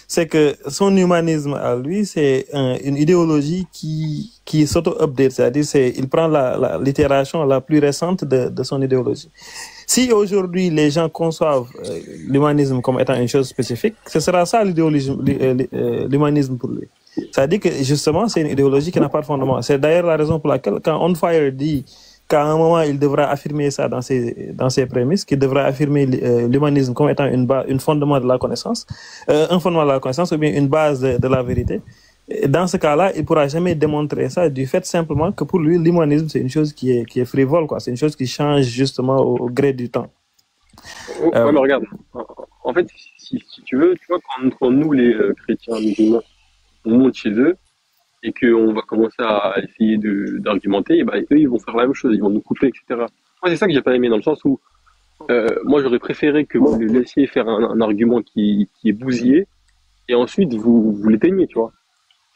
C'est que son humanisme à lui, c'est une idéologie qui s'auto-update, c'est-à-dire il prend l'itération la plus récente de son idéologie. Si aujourd'hui les gens conçoivent l'humanisme comme étant une chose spécifique, ce sera ça l'humanisme pour lui. C'est-à-dire que justement, c'est une idéologie qui n'a pas de fondement. C'est d'ailleurs la raison pour laquelle quand On Fire dit qu'à un moment, il devra affirmer ça dans ses prémices, qu'il devra affirmer l'humanisme comme étant un fondement de la connaissance, ou bien une base de la vérité. Et dans ce cas-là, il ne pourra jamais démontrer ça du fait simplement que pour lui, l'humanisme, c'est une chose qui est frivole, quoi. C'est une chose qui change justement au gré du temps. Ouais, mais regarde, en fait, si tu veux, tu vois, quand nous, les chrétiens musulmans, on monte chez eux, et qu'on va commencer à essayer d'argumenter, et ben, eux, ils vont faire la même chose, ils vont nous couper, etc. Moi, c'est ça que j'ai pas aimé, dans le sens où, moi, j'aurais préféré que vous le laissiez faire un argument qui est bousillé, et ensuite, vous l'éteignez, tu vois.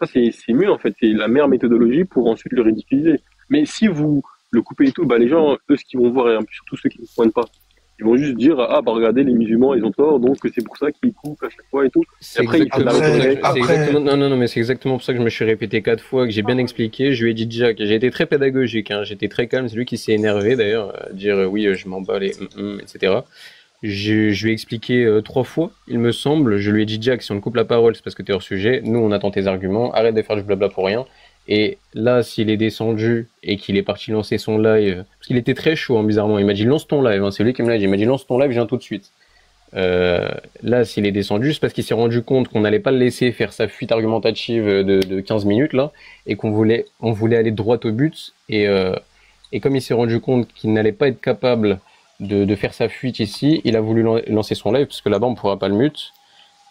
Ça, c'est mieux, en fait. C'est la meilleure méthodologie pour ensuite le ridiculiser. Mais si vous le coupez et tout, bah, les gens, eux, ce qu'ils vont voir, et surtout ceux qui ne pointent pas, ils vont juste dire, ah, bah, regardez, les musulmans, ils ont tort, donc c'est pour ça qu'ils coupent à chaque fois et tout. Et après, Non, mais c'est exactement pour ça que je me suis répété 4 fois, que j'ai bien expliqué. Je lui ai dit, Jack, j'ai été très pédagogique, hein, j'étais très calme. C'est lui qui s'est énervé, d'ailleurs, à dire, oui, je m'en bats les, etc. Je lui ai expliqué 3 fois, il me semble. Je lui ai dit, Jack, si on te coupe la parole, c'est parce que t'es hors sujet. Nous, on attend tes arguments. Arrête de faire du blabla pour rien. Et là, s'il est descendu et qu'il est parti lancer son live, parce qu'il était très chaud, hein, bizarrement. Il m'a dit, lance ton live. Hein, c'est lui qui me l'a dit. Il m'a dit, lance ton live, je viens tout de suite. Là, s'il est descendu, c'est parce qu'il s'est rendu compte qu'on n'allait pas le laisser faire sa fuite argumentative de 15 minutes, là, et on voulait aller droit au but. Et comme il s'est rendu compte qu'il n'allait pas être capable de faire sa fuite ici, il a voulu lancer son live, parce que là-bas on pourra pas le mute,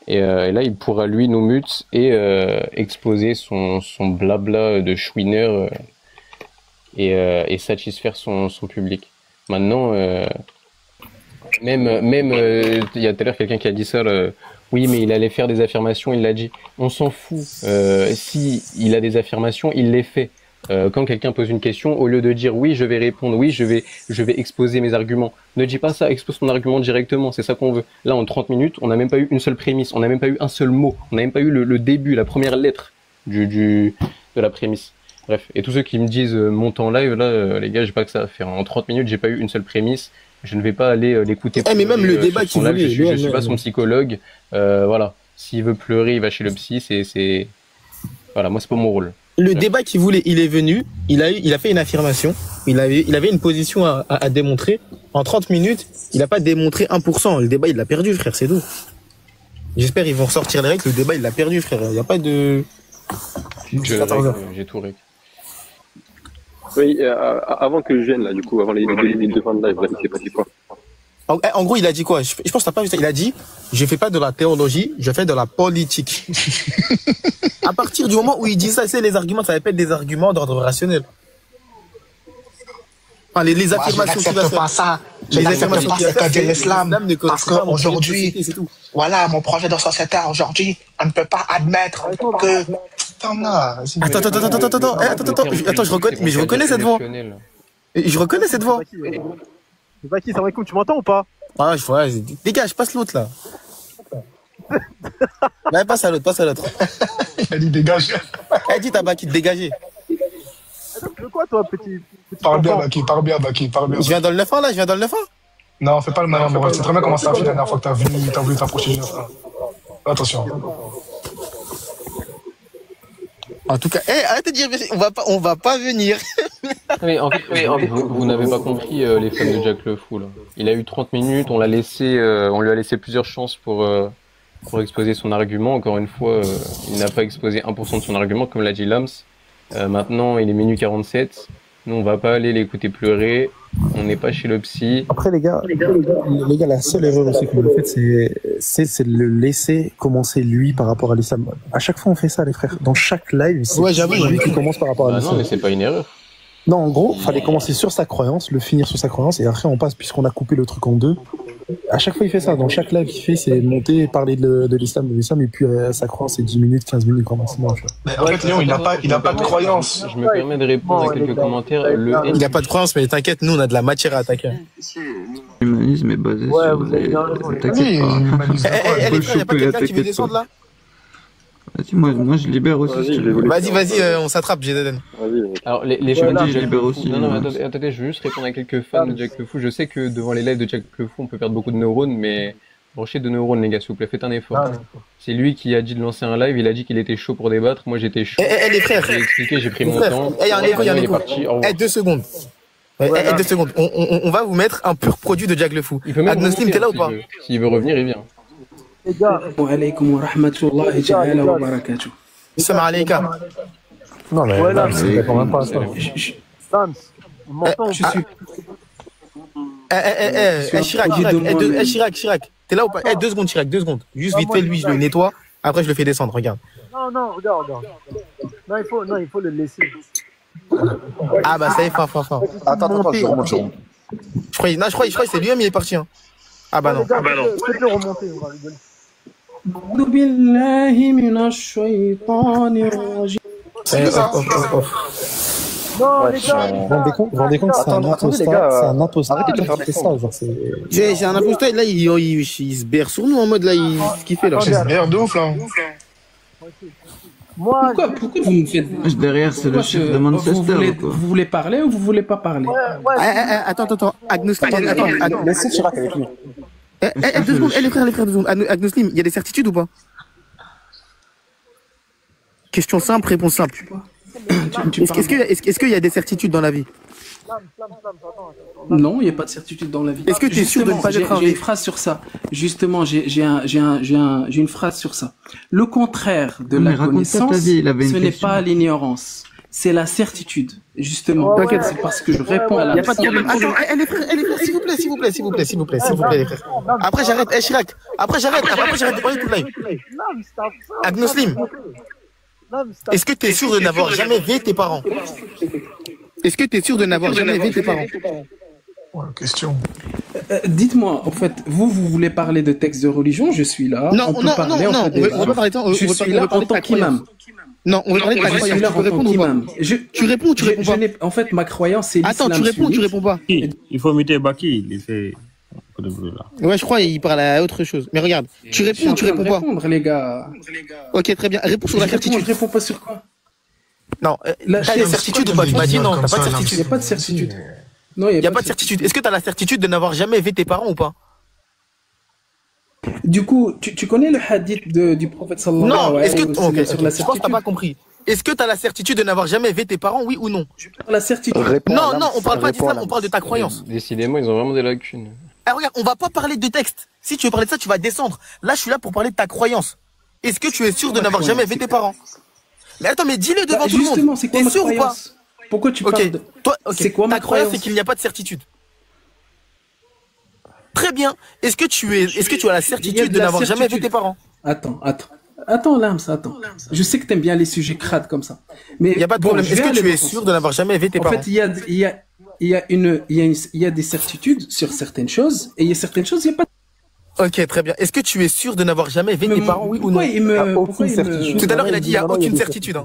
et là il pourra lui nous mute et exposer son blabla de chouineur et satisfaire son public. Maintenant, même il y a tout à l'heure quelqu'un qui a dit ça, oui mais il allait faire des affirmations, il l'a dit, on s'en fout, si il a des affirmations, il les fait. Quand quelqu'un pose une question, au lieu de dire oui, je vais répondre, oui, je vais exposer mes arguments, ne dis pas ça, expose ton argument directement, c'est ça qu'on veut. Là, en 30 minutes, on n'a même pas eu une seule prémisse, on n'a même pas eu un seul mot, on n'a même pas eu le début, la première lettre de la prémisse. Bref, et tous ceux qui me disent monte en live, là, les gars, j'ai pas que ça à faire. En 30 minutes, j'ai pas eu une seule prémisse, je ne vais pas aller l'écouter. Mais même le débat qui voulait, je suis pas son psychologue, voilà. S'il veut pleurer, il va chez le psy, voilà, moi c'est pas mon rôle. Le débat qu'il voulait, il est venu, il a fait une affirmation, il avait une position à démontrer. En 30 minutes, il n'a pas démontré 1%. Le débat, il l'a perdu, frère, c'est tout. J'espère qu'ils vont ressortir les règles, le débat, il l'a perdu, frère. Il n'y a pas de... J'ai tout règle. Oui, avant que je vienne, là, du coup, avant les 2 minutes de fin de live, c'est passé quoi? En gros, il a dit quoi? Je pense que t'as pas vu ça. Il a dit, je fais pas de la théologie, je fais de la politique. À partir du moment où il dit ça, c'est les arguments, ça va pas être des arguments d'ordre rationnel. Enfin, les affirmations qu'il va faire. Les affirmations qu'il va faire de l'islam. Parce qu'aujourd'hui, voilà, mon projet de société aujourd'hui, on ne peut pas admettre que... Attends, je reconnais cette voix. Je reconnais cette voix. Baki, salam alaikum, tu m'entends ou pas? Ah, dégage, passe l'autre là. Ouais, passe à l'autre. Il a dit dégage. Eh, dis ta Baki de dégager. Tu veux quoi, toi, petit Parle bien, enfant? Baki, parle bien. Je viens dans le 9-1 là, je viens dans le 9-1. Non, fais pas le malin, mon ref. C'est très bien comment ça a fait la dernière fois que t'as voulu t'approcher du 9-1. Attention. En tout cas, arrêtez de dire, on va pas venir. Mais en fait, vous n'avez pas compris les fans de Jack le Fou là. Il a eu 30 minutes, on lui a laissé plusieurs chances pour exposer son argument. Encore une fois, il n'a pas exposé 1% de son argument, comme l'a dit Lams. Maintenant, il est minuit 47. Nous, on va pas aller l'écouter pleurer. On n'est pas chez le psy. Après, les gars, la seule erreur aussi que vous faites, c'est de le laisser commencer lui par rapport à l'islam. À chaque fois, on fait ça, les frères. Dans chaque live, c'est lui qui commence par rapport à l'islam. Non, mais c'est pas une erreur. Non, en gros, fallait commencer sur sa croyance, le finir sur sa croyance, et après on passe, puisqu'on a coupé le truc en deux. À chaque fois, il fait ça. Dans chaque live qu'il fait, c'est monter, parler de l'islam, et puis sa croyance, c'est 10 minutes, 15 minutes, grand maximum. Mais en fait, Léon, il n'a pas de croyance. Je me permets de répondre à quelques commentaires. Il n'a pas de croyance, mais t'inquiète, nous, on a de la matière à attaquer. L'humanisme est basé sur les... T'inquiète pas. Il n'y a pas quelqu'un qui veut descendre là? Vas-y, moi je libère aussi. Vas-y, on s'attrape, J.D.N. Alors, les choses je libère aussi. Non, attendez, je veux juste répondre à quelques fans de Jack le Fou. Je sais que devant les lives de Jack le Fou, on peut perdre beaucoup de neurones, mais branchez de neurones, les gars, s'il vous plaît, faites un effort. C'est lui qui a dit de lancer un live, il a dit qu'il était chaud pour débattre. Moi, j'étais chaud. Les frères, j'ai expliqué, j'ai pris mon temps. Il y a un écho. 2 secondes. 2 secondes. On va vous mettre un pur produit de Jack le Fou. Agnoslim, t'es là ou pas? S'il veut revenir, il vient. Les gars. Wa alaykum wa rahmatullahi ta'ala wa barakatuh. Salam alaikum. Non, mais c'est quand même pas ça. Sams, on m'entend? Je suis. Chirac. T'es là ou pas? 2 secondes, Chirac, 2 secondes. Juste vite fait, lui, je le nettoie. Après, je le fais descendre, regarde. Non, regarde. Non, il faut le laisser. Ah, bah, ça y est, fin. Attends, je remonte. Je crois que c'est lui-même, il est parti. Hein. Ah, bah non. Je peux le remonter, on va rigoler. Non, les gars. Vous rendez compte, c'est un imposteur qui fait ça. J'ai un imposteur, là, il se berce sur nous en mode, là, ce qu'il fait, là. C'est merde de ouf, là. Pourquoi vous me faites... Derrière, c'est le chef de Manchester. Vous voulez parler ou vous voulez pas parler? Attends. Agnoslim, attends. Laissez Chirac avec lui. 2 secondes, les frères, 2 secondes. Agnoslim, il y a des certitudes ou pas? Question simple, réponse simple. Est-ce qu'il y a des certitudes dans la vie? Non, il n'y a pas de certitude dans la vie. Est-ce que tu es sûr de ne pas être un J'ai une phrase sur ça. Justement, j'ai une phrase sur ça. Le contraire de la connaissance, ce n'est pas l'ignorance. C'est la certitude. Justement, c'est parce que je réponds à la question. Il n'y a pas de problème. Attends, les frères, s'il vous plaît, les frères. Après, j'arrête. Chirac. Après, j'arrête de parler tout live. Agnoslim. Est-ce que tu es sûr de n'avoir jamais vu tes parents? Question. Dites-moi, en fait, vous voulez parler de textes de religion, je suis là. Non, on va pas parler de ça. Je suis là en tant qu'imam. Non, on va parler de ta croyance. Tu peux répondre ou pas? Tu réponds ou tu réponds pas? En fait, ma croyance, c'est l'islam. Attends, tu réponds ou tu réponds pas? Il faut muter Baki, il fait un peu de bruit là. Ouais, je crois qu'il parle à autre chose. Mais regarde, tu réponds ou tu réponds pas? Répondre, les gars. Ok, très bien. Réponds sur la certitude. Je réponds pas sur quoi? Non, t'as des certitudes ou pas? Tu m'as dit non, t'as pas de certitude. Il n'y a pas de certitude. Non, il n'y a pas de certitude. Est-ce que t'as la certitude de n'avoir jamais vu tes parents ou pas? Du coup, tu connais le hadith du prophète sallallahu alayhi wa sallam? Non, sur la certitude. Je pense que t'as pas compris. Est-ce que t'as la certitude de n'avoir jamais vu tes parents, oui ou non? La certitude. Non, on parle pas d'islam, on parle de ta croyance. Décidément, ils ont vraiment des lacunes. Regarde, on va pas parler de texte. Si tu veux parler de ça, tu vas descendre. Là, je suis là pour parler de ta croyance. Est-ce que tu es sûr de n'avoir jamais vu tes parents? Mais attends, mais dis-le devant tout le monde. Justement, c'est quoi ma croyance? T'es sûr ou pas? Pourquoi tu parles de... C'est quoi ma croyance? C'est qu'il n'y a pas de certitude. Très bien. Est-ce que tu as la certitude de n'avoir jamais vu tes parents? Attends, Lams. Je sais que t'aimes bien les sujets crades comme ça. Mais il n'y a pas de problème. Est-ce que tu es sûr de n'avoir jamais vu tes parents? En fait, il y a des certitudes sur certaines choses et il y a certaines choses, il n'y a pas. Ok, très bien. Est-ce que tu es sûr de n'avoir jamais vu tes parents, oui ou non? Pourquoi Tout à l'heure, il a dit il n'y a aucune certitude.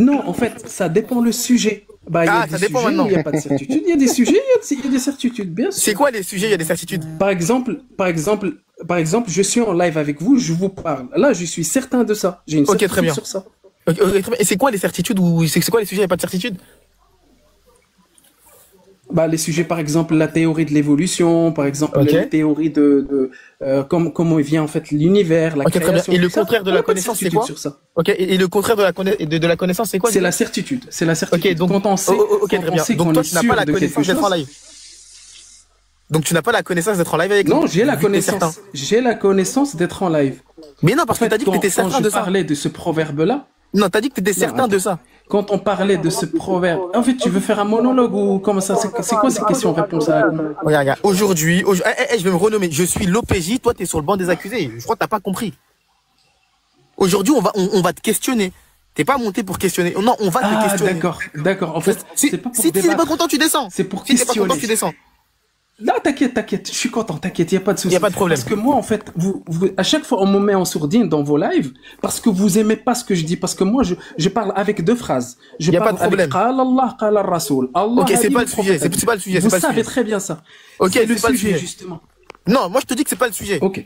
Non, en fait, ça dépend le sujet. Bah, ça dépend maintenant. Il n'y a pas de certitude. Il y a des sujets, il y a des certitudes, bien sûr. C'est quoi les sujets, il y a des certitudes? Par exemple, je suis en live avec vous, je vous parle. Là, je suis certain de ça. J'ai une certitude très bien. sur ça. Okay, très bien. Et c'est quoi les certitudes ou c'est quoi les sujets, il n'y a pas de certitude? Bah, les sujets, par exemple, la théorie de l'évolution, par exemple, la théorie de comment vient en fait l'univers, la création. Et le contraire de la connaissance, c'est quoi? Et le contraire de la connaissance, c'est quoi? C'est la certitude. C'est la certitude. Ok, donc quand on sait, très bien. Donc toi, tu n'as pas la connaissance d'être en live. Donc tu n'as pas la connaissance d'être en live avec nous. Non, j'ai la connaissance. J'ai la connaissance d'être en live. Mais non, parce que t'as dit que t'étais certain de ça. Quand je parlais de ce proverbe-là. Non, t'as dit que t'étais certain de ça. Quand on parlait de ce proverbe, en fait, tu veux faire un monologue ou comment ça? C'est quoi ces questions-réponses à... Regarde, aujourd'hui, je vais me renommer. Je suis l'OPJ, toi, t'es sur le banc des accusés. Je crois que t'as pas compris. Aujourd'hui, on va te questionner. T'es pas monté pour questionner. Non, on va te questionner. D'accord. En fait, c'est pas pour si t'es pas content, tu descends. C'est pour questionner. Si t'es pas content, tu descends. Là, t'inquiète, je suis content, t'inquiète, il n'y a pas de souci. Il n'y a pas de problème. Parce que moi, en fait, à chaque fois, on me met en sourdine dans vos lives parce que vous aimez pas ce que je dis. Parce que moi, je parle avec deux phrases. Il n'y a pas de problème. Qala Allah, qala Rasoul. Ok, c'est pas le sujet. C'est pas le sujet. Vous savez très bien ça. Ok, c'est le pas le sujet, justement. Non, moi, je te dis que c'est pas le sujet. Ok.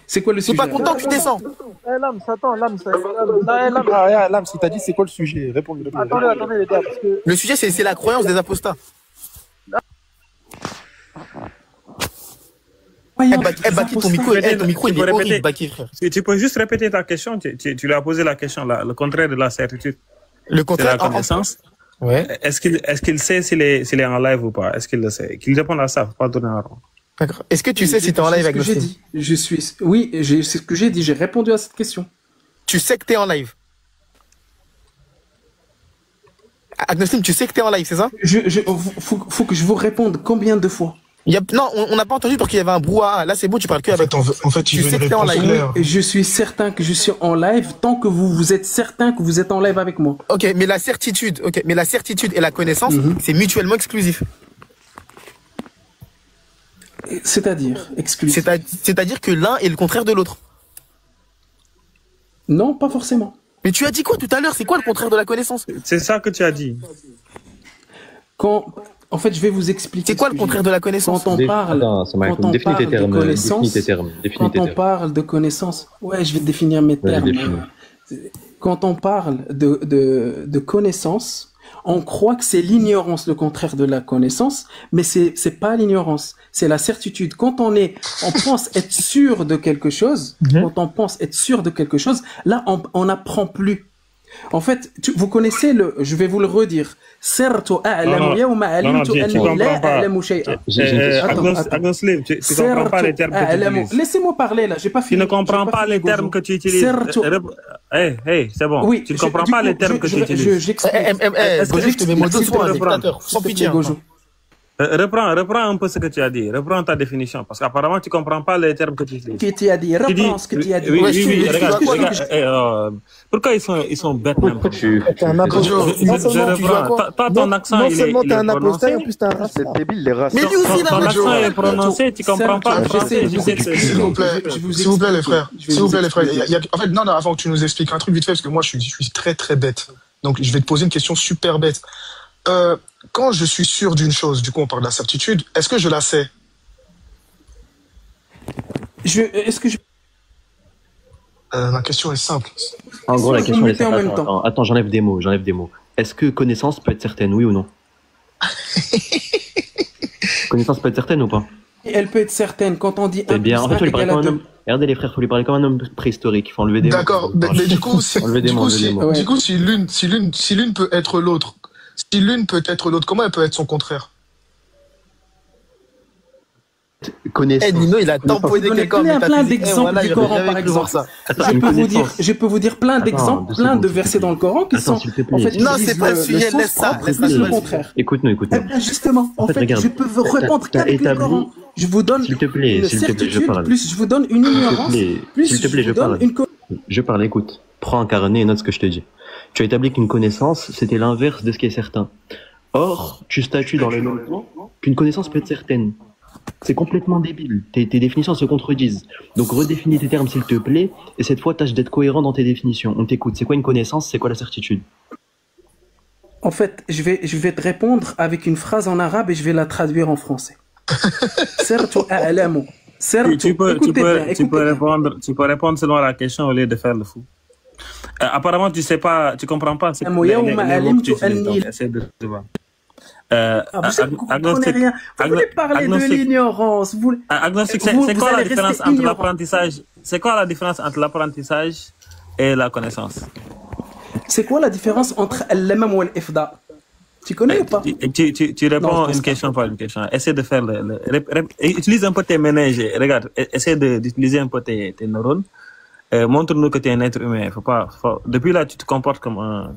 C'est quoi le sujet? Tu n'es pas content, tu descends. Lams, attends, Lams, il t'a dit c'est quoi le sujet? Réponds-lui. Attendez, les gars, parce que... Le sujet, c'est la croyance des apostats. Baki, ton micro, il est horrible, Baki, frère. Tu peux juste répéter ta question. Tu lui as posé la question, le contraire de la certitude. Le contraire de la connaissance. Ouais. Est-ce qu'il sait s'il est en live ou pas? Est-ce qu'il le sait? Qu'il réponde à ça, faut pas donner un rond. D'accord. Est-ce que tu sais si tu es en live avec Agnostim? Oui, c'est ce que j'ai dit. J'ai répondu à cette question. Tu sais que tu es en live? Agnostim, tu sais que tu es en live, c'est ça? Faut que je vous réponde combien de fois? Non, on n'a pas entendu parce qu'il y avait un brouhaha. Là, c'est bon, tu parles que avec. En fait, tu sais que t'es en live. Je suis certain que je suis en live tant que vous êtes certain que vous êtes en live avec moi. Ok, mais la certitude et la connaissance, c'est mutuellement exclusif. C'est-à-dire exclusif. C'est-à-dire que l'un est le contraire de l'autre. Non, pas forcément. Mais tu as dit quoi tout à l'heure? C'est quoi le contraire de la connaissance? C'est ça que tu as dit. En fait, je vais vous expliquer. C'est quoi le contraire de la connaissance? Quand on parle de connaissance, ouais, je vais définir mes termes. Quand on parle de connaissance, on croit que c'est l'ignorance le contraire de la connaissance, mais c'est pas l'ignorance, c'est la certitude. Quand on pense être sûr de quelque chose, là, on n'apprend plus. En fait, vous connaissez je vais vous le redire. Certes, comprends pas les termes que tu utilises. Laissez-moi parler là, j'ai pas fini. Tu ne comprends pas les termes que tu utilises. Hey, c'est bon. Oui, tu ne comprends pas les termes que tu utilises. Je te mets mon dos sur un dictateur. Sans pitié. Reprends un peu ce que tu as dit. Reprends ta définition. Parce qu'apparemment, tu ne comprends pas les termes que tu utilises. Reprends ce que tu as dit. Oui, regarde. Pourquoi ils sont bêtes même? T'es un apostat. Toi, ton accent, non il seulement t'es un prononcé. apostat, en plus t'es un raciste. C'est débile, les races. Mais lui aussi, Ton accent est prononcé, tu ne comprends pas le français. S'il vous plaît, les frères. En fait, non, avant que tu nous expliques un truc vite fait, parce que moi, je suis très, très bête. Donc, je vais te poser une question super bête. Quand je suis sûr d'une chose, du coup, on parle de la certitude, est-ce que je la sais? Ma question est simple. En gros, la question est simple. Attends, j'enlève des mots. Est-ce que connaissance peut être certaine, oui ou non? Connaissance peut être certaine ou pas? Elle peut être certaine quand on dit 1 bien. En fait, faut lui parler comme un homme. Regardez les frères, faut lui parler comme un homme préhistorique. Il faut enlever des mots. D'accord, mais du coup, si l'une peut être l'autre, comment elle peut être son contraire? Connaissance. Nino, il a tamponné quelqu'un. Plein d'exemples du Coran, par exemple. Je peux vous dire plein d'exemples, plein de versets dans le Coran qui sont. En fait, non, c'est pas le sujet, laisse ça. Le contraire. Écoute-nous. Justement, en fait, je peux vous répondre qu'avec le Coran. Je vous donne une certitude, plus je vous donne une ignorance, plus s'il te plaît, je parle. Je parle, écoute. Prends un carnet et note ce que je te dis. Tu as établi qu'une connaissance, c'était l'inverse de ce qui est certain. Or, tu statues dans le même temps qu'une connaissance peut être certaine. C'est complètement débile. Tes définitions se contredisent. Donc redéfinis tes termes s'il te plaît, et cette fois tâche d'être cohérent dans tes définitions. On t'écoute. C'est quoi une connaissance? C'est quoi la certitude? En fait, je vais te répondre avec une phrase en arabe et je vais la traduire en français. Tu peux répondre selon la question au lieu de faire le fou. Apparemment, tu sais pas, tu comprends pas. C'est vous comprenez rien. Vous voulez parler de l'ignorance. Agnostique, c'est quoi la différence entre l'apprentissage? C'est quoi la différence entre l'apprentissage et la connaissance? C'est quoi la différence entre l'imam ou l'ifda? Tu connais ou pas? Tu réponds une question par une question. Essaie de faire utilise un peu tes méninges. Regarde, essaie d'utiliser un peu tes neurones. Montre-nous que tu es un être humain. Depuis là, tu te comportes comme un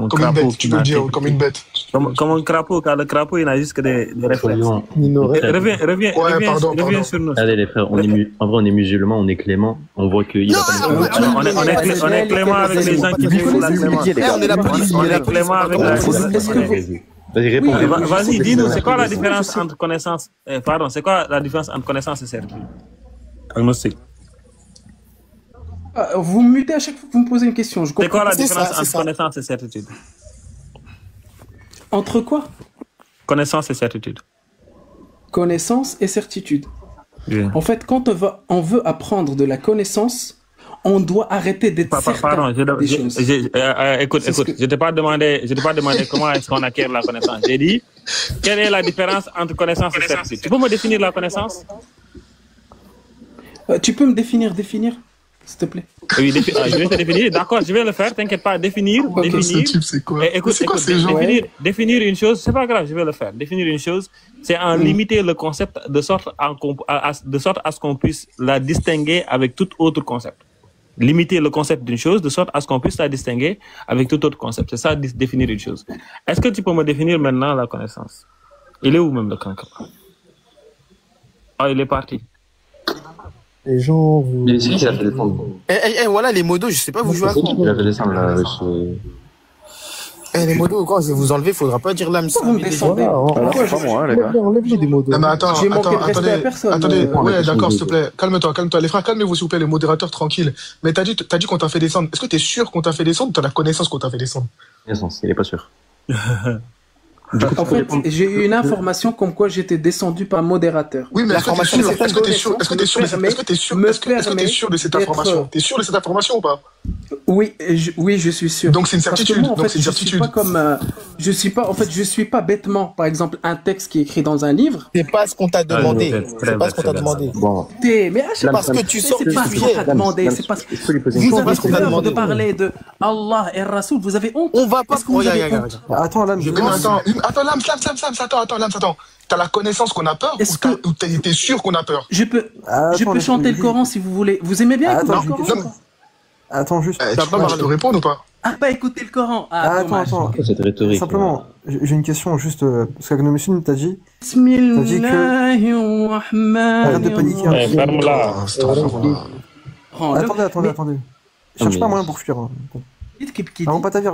crapaud. Une bête, tu peux dire, comme une bête. Comme un crapaud, car le crapaud, il n'a juste que des réflexes. Reviens sur nous. Regardez les frères, en vrai on est musulmans, on est clément, on voit qu'il a pas on est clément avec les gens qui vivent la clémence. On est la police. On est clément avec la clémence. Vas-y, réponds. Vas-y, dis-nous, c'est quoi la différence entre connaissance, c'est quoi la différence entre connaissance et certitude? Agnostique. Vous me mutez à chaque fois que vous me posez une question. C'est quoi la différence entre connaissance et certitude? Entre quoi? Connaissance et certitude. Connaissance et certitude. Bien. En fait, quand on veut apprendre de la connaissance, on doit arrêter d'être certain des choses. Écoute, je t'ai pas demandé comment est-ce qu'on acquiert la connaissance. J'ai dit, quelle est la différence entre connaissance et certitude? Tu peux me définir la connaissance? Tu peux me définir, s'il te plaît. Oui, je vais te définir. D'accord, je vais le faire. T'inquiète pas. Définir. C'est quoi? Définir une chose, c'est pas grave, je vais le faire. Définir une chose, c'est en limiter le concept de sorte à ce qu'on puisse la distinguer avec tout autre concept. Limiter le concept d'une chose de sorte à ce qu'on puisse la distinguer avec tout autre concept. C'est ça, définir une chose. Est-ce que tu peux me définir maintenant la connaissance? Il est où même le cancre? Ah, il est parti. Les gens, vous... Mais c'est qui qui a fait descendre? Voilà les modos, je sais pas, vous jouez à quoi? Il a fait descendre là, les modos, quand je vais vous enlever, faudra pas dire l'âme. Vous me descendez. C'est pas moi, les gars. Enlève-les des modos. Non, mais attendez, ouais, d'accord, s'il te plaît. Calme-toi. Les frères, calmez-vous, s'il vous plaît, les modérateurs, tranquilles. Mais t'as dit qu'on t'a fait descendre. Est-ce que t'es sûr qu'on t'a fait descendre ou t'as la connaissance qu'on t'a fait descendre? Connaissance, il est pas sûr. En fait, j'ai eu une information comme quoi j'étais descendu par modérateur. Oui, mais est-ce que t'es sûr de cette information? T'es sûr de cette information ou pas? Oui, je suis sûr. Donc c'est une certitude. Moi, en fait, je suis pas bêtement, par exemple, un texte qui est écrit dans un livre. C'est pas ce qu'on t'a demandé. C'est pas ce qu'on t'a demandé. Mais parce que tu sors du sujet. C'est pas ce qu'on t'a demandé. C'est parce que vous avez peur de parler de Allah et Rasoul. Vous avez honte. On va pas. Attends, Lams. Attends. T'as la connaissance qu'on a peur ou t'es sûr qu'on a peur? Je peux chanter le Coran si vous voulez. Vous aimez bien écouter le Coran? Attends, juste. Tu peux répondre ou pas? Pas écouter le Coran. Attends. Cette rhétorique. Simplement, j'ai une question juste parce qu'Agnomusine t'a dit. Arrête de paniquer. Ferme-la. Attendez. Cherche pas un moyen pour fuir. Non, pas ta vie.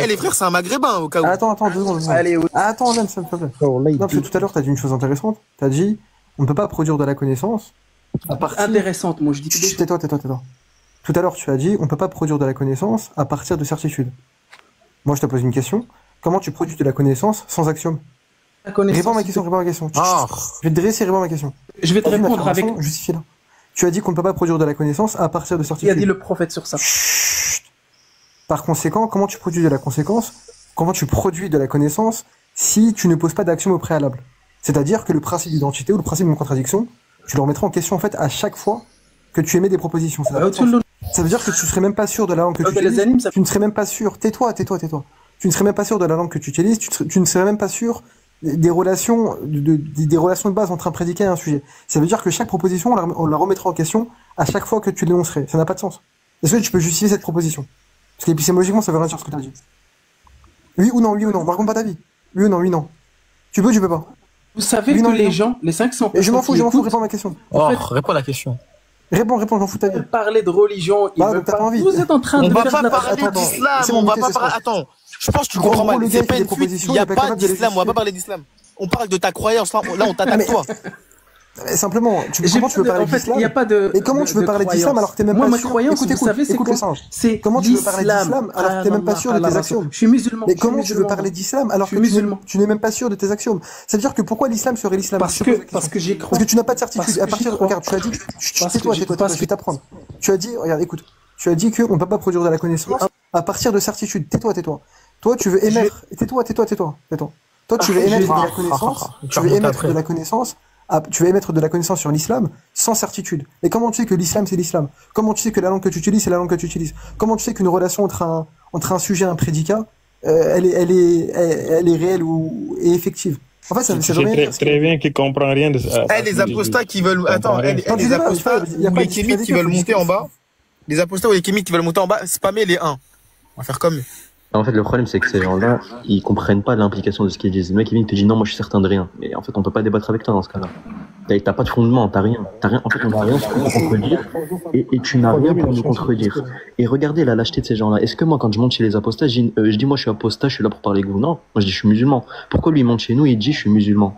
Les frères, c'est un maghrébin au cas où. Attends, 2 secondes. Allez, attends, Lens, s'il te plaît. Non, parce que tout à l'heure, t'as dit une chose intéressante. T'as dit, on ne peut pas produire de la connaissance à partir... Intéressante, moi je dis... Tais-toi. Tout à l'heure, tu as dit, on ne peut pas produire de la connaissance à partir de certitude. Moi, je te pose une question. Comment tu produis de la connaissance sans axiome? Réponds à ma question. Je vais te dresser, réponds à ma question. Je vais te répondre avec... Justifie-la. Tu as dit qu'on ne peut pas produire de la connaissance à partir de certitude. Il a dit le prophète sur ça. Par conséquent, comment tu produis de la connaissance si tu ne poses pas d'axiome au préalable? C'est-à-dire que le principe d'identité ou le principe de contradiction, tu le remettras en question en fait à chaque fois que tu émets des propositions. Ça veut dire que tu serais même pas sûr de la langue que tu utilises. Tu ne serais même pas sûr. Tais-toi. Tu ne serais même pas sûr de la langue que tu utilises. Tu ne serais même pas sûr des relations de base entre un prédicat et un sujet. Ça veut dire que chaque proposition, on la remettra en question à chaque fois que tu l'énoncerais. Ça n'a pas de sens. Est-ce que tu peux justifier cette proposition? Parce qu'épistémologiquement, ça veut rien dire ce que tu as dit. Oui ou non. Raconte pas ta vie. Oui ou non. Tu peux ou tu peux pas? Vous savez que les gens, les 500 personnes... Et je m'en fous, réponds à ma question. Réponds à la question. Réponds, j'en fous ta vie. Parler de religion, t'as pas envie. Vous êtes en train de faire de la... On va pas parler... Attends, je pense que tu comprends mal. C'est pas une fuite, il n'y a pas d'islam, on va pas parler d'islam. On parle de ta croyance, là on t'attaque toi. Simplement, comment tu veux parler d'islam? Il y a pas de. Et comment tu veux parler d'islam alors que t'es même pas sûr? Moi, ma croyance, vous savez, c'est quoi? C'est comment tu veux parler d'islam alors que t'es même pas sûr de tes axiomes? Je suis musulman. Mais comment tu veux parler d'islam alors que tu n'es même pas sûr de tes axiomes? Ça veut dire que pourquoi l'islam serait l'islam? Parce que j'ai cru. Parce que tu n'as pas de certitude. À partir, regarde, tu as dit, tais-toi, je vais t'apprendre. Tu as dit, regarde, écoute, tu as dit qu'on ne peut pas produire de la connaissance à partir de certitude. Tais-toi. Toi, tu veux émettre. Tais-toi. Toi, tu veux émettre de la connaissance. Tu veux émettre de la connaissance. Tu vas émettre de la connaissance sur l'islam sans certitude. Et comment tu sais que l'islam c'est l'islam? Comment tu sais que la langue que tu utilises c'est la langue que tu utilises? Comment tu sais qu'une relation entre un sujet et un prédicat, elle est réelle et effective? En fait, ça veut rien dire. Très bien qu'il comprend rien de ça. Les apostats qui veulent, les apostats ou les kémites qui veulent monter en bas, les apostats ou les kémites qui veulent monter en bas, spammer les 1. On va faire comme. En fait, le problème, c'est que ces gens-là, ils comprennent pas l'implication de ce qu'ils disent. Le mec, il te dit non, moi, je suis certain de rien. Mais en fait, on peut pas débattre avec toi dans ce cas-là. T'as pas de fondement, t'as rien. En fait, on n'a rien pour nous contredire. Et tu n'as rien pour nous contredire. Et regardez la lâcheté de ces gens-là. Est-ce que moi, quand je monte chez les apostats, je dis moi, je suis apostat, je suis là pour parler avec vous? Non. Moi, je dis, je suis musulman. Pourquoi lui, il monte chez nous et il dit, je suis musulman?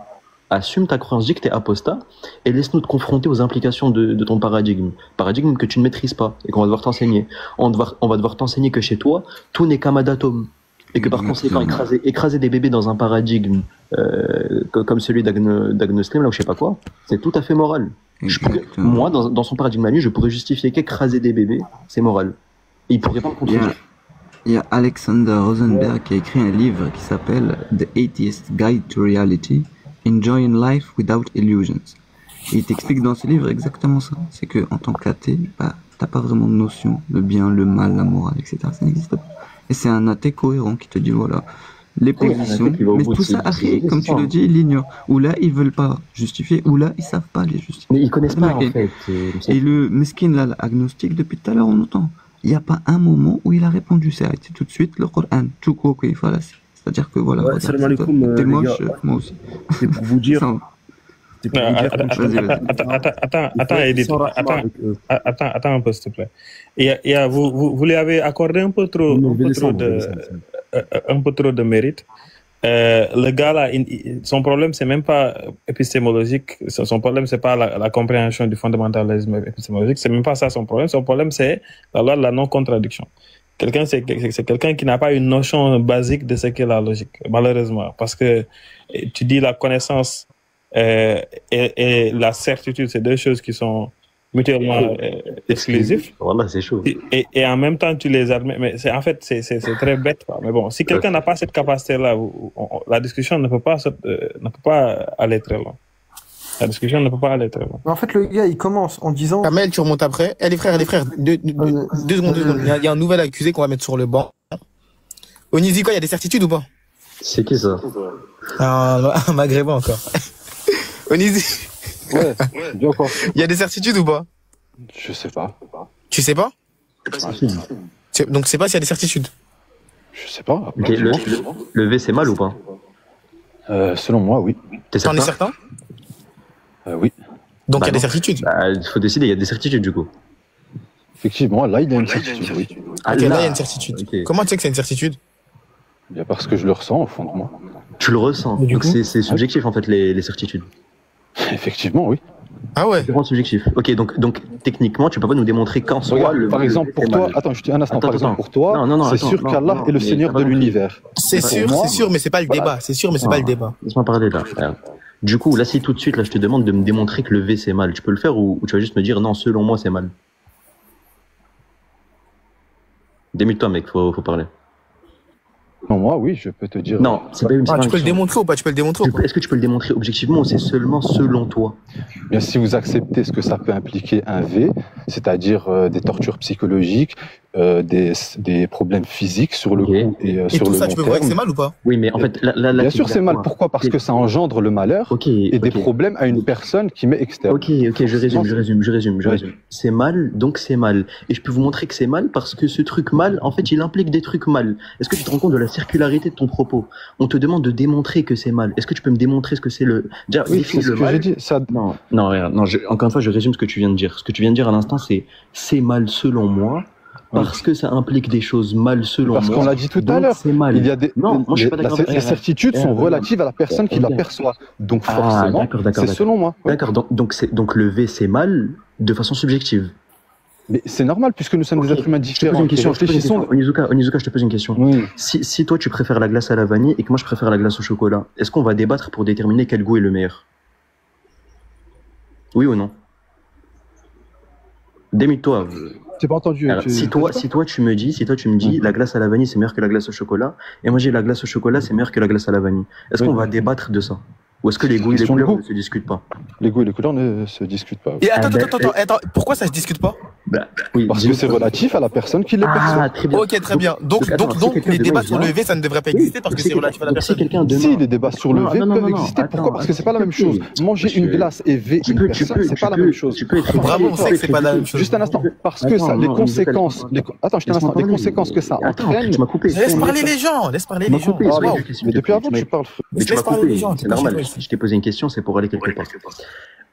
Assume ta croyance, dis que t'es apostat, et laisse-nous te confronter aux implications de ton paradigme. Paradigme que tu ne maîtrises pas, et qu'on va devoir t'enseigner. On va devoir t'enseigner que chez toi, tout n'est qu'amas d'atomes. Et que par conséquent, écraser des bébés dans un paradigme, comme celui d'Agnoslim, là, ou je sais pas quoi, c'est tout à fait moral. Moi, dans son paradigme à lui, je pourrais justifier qu'écraser des bébés, c'est moral. Et il pourrait pas me contredire. Il y a Alexander Rosenberg qui a écrit un livre qui s'appelle The Atheist Guide to Reality, Enjoying Life Without Illusions. Et il t'explique dans ce livre exactement ça. C'est que en tant qu'athée, t'as pas vraiment de notion, le bien, le mal, la morale, etc. Ça n'existe pas. Et c'est un athée cohérent qui te dit voilà, les positions, mais tout ça arrive, comme tu le dis, ils l'ignorent. Ou là, ils veulent pas justifier, ou là, ils savent pas les justifier. Mais ils connaissent pas, en fait. Et le mesquin, là, l'agnostique, depuis tout à l'heure, on entend. Il n'y a pas un moment où il a répondu, c'est arrêté tout de suite, le Coran, tout quoi, voilà. C'est-à-dire que voilà, ouais, salam alaikum, t'es moche, moi aussi. C'est pour vous dire. Attends un peu, s'il te plaît. Vous lui avez accordé un peu trop de mérite. Le gars là, son problème c'est même pas épistémologique. Son problème c'est pas la compréhension du fondamentalisme épistémologique. C'est même pas ça son problème. Son problème c'est la loi de la non-contradiction. C'est quelqu'un qui n'a pas une notion basique de ce qu'est la logique, malheureusement, parce que tu dis la connaissance et la certitude, c'est deux choses qui sont mutuellement exclusives. Voilà, c'est chaud. Et en même temps, tu les admets. Mais en fait, c'est très bête, quoi. Mais bon, si quelqu'un n'a pas cette capacité-là, la discussion ne peut pas aller très loin. La discussion ne peut pas aller très loin. En fait, le gars, il commence en disant... Kamel, tu remontes après. Les frères, deux secondes. Il y a un nouvel accusé qu'on va mettre sur le banc. Onizi, quoi, il y a des certitudes ou pas? C'est qui ça? Un maghrébin encore. Onizi. Ouais, dis encore. Il y a des certitudes ou pas? Je sais pas. Tu sais pas? Donc tu sais pas s'il y a des certitudes? Je sais pas. Okay, le V c'est mal ou pas? Selon moi, oui. T'en es certain? Oui. Donc il y a des certitudes? Il faut décider, il y a des certitudes du coup. Effectivement, là il y a une certitude, oui. Là il y a une certitude. Okay. Comment tu sais que c'est une certitude? Bien parce que je le ressens au fond de moi. Tu le ressens? Donc c'est subjectif en fait les certitudes. Effectivement, oui. Ah ouais. C'est vraiment subjectif. Ok, donc techniquement, tu peux pas nous démontrer qu'en soi par exemple, pour toi, attends, je dis un instant. Par exemple, pour toi, c'est sûr qu'Allah est le Seigneur de l'univers. C'est sûr, mais c'est pas le débat. C'est sûr, mais c'est pas le débat. Laisse-moi parler là. Du coup, là, si tout de suite, là, je te demande de me démontrer que le V c'est mal, tu peux le faire ou tu vas juste me dire non, selon moi, c'est mal. Démute-toi, mec, faut parler. Non, moi, oui, je peux te dire. Non, c'est pas une tu peux le démontrer ou pas? Est-ce que tu peux le démontrer objectivement ou c'est seulement selon toi? Bien, si vous acceptez ce que ça peut impliquer un V, c'est-à-dire des tortures psychologiques, des problèmes physiques sur le coup et sur le long terme. Et tout ça, tu peux voir que c'est mal ou pas? Oui, mais en fait, là bien sûr, c'est mal. Pourquoi? Parce que ça engendre le malheur et des problèmes à une personne qui m'est externe. Ok, je résume. C'est mal, donc c'est mal. Et je peux vous montrer que c'est mal parce que ce truc mal, en fait, il implique des trucs mal. Est-ce que tu te rends compte de la circularité de ton propos? On te demande de démontrer que c'est mal. Est-ce que tu peux me démontrer ce que c'est le... Déjà, oui, c'est ce que j'ai dit. Ça... Non, regarde, encore une fois, je résume ce que tu viens de dire. Ce que tu viens de dire à l'instant, c'est mal selon moi, parce que ça implique des choses mal selon moi. Parce qu'on l'a dit tout à l'heure. C'est mal. Il y a des, non, moi je suis pas d'accord. Les certitudes sont relatives à la personne qui la perçoit. Donc forcément, c'est selon moi. D'accord. Donc le V c'est mal de façon subjective. Mais c'est normal puisque nous sommes des êtres humains différents. Onizuka, je te pose une question. Oui. Si toi tu préfères la glace à la vanille et que moi je préfère la glace au chocolat, est-ce qu'on va débattre pour déterminer quel goût est le meilleur? Oui ou non? Démute-toi. J'ai pas entendu. Alors, si toi tu me dis la glace à la vanille c'est meilleur que la glace au chocolat et moi j'ai la glace au chocolat c'est meilleur que la glace à la vanille, est-ce qu'on va débattre de ça? Ou est-ce que les goûts et les couleurs ne se discutent pas? Les goûts et les couleurs ne se discutent pas. Et attends, pourquoi ça se discute pas? Oui, parce que c'est relatif à la personne qui les perçoit. Très bien. Ok, très bien. Donc les débats sur le V, ça ne devrait pas exister parce que c'est relatif à la personne. Si, les débats sur le V peuvent exister. Pourquoi? Parce que c'est pas la même chose. Manger une glace et V une personne, c'est pas la même chose. Bravo, on sait que c'est pas la même chose. Juste un instant, parce que ça, les conséquences. Attends, juste un instant, les conséquences que ça entraîne. Laisse parler les gens, laisse parler les gens. Mais depuis avant, tu parles. Mais tu m'as coupé, c'est normal. Je t'ai posé une question, c'est pour aller quelque part.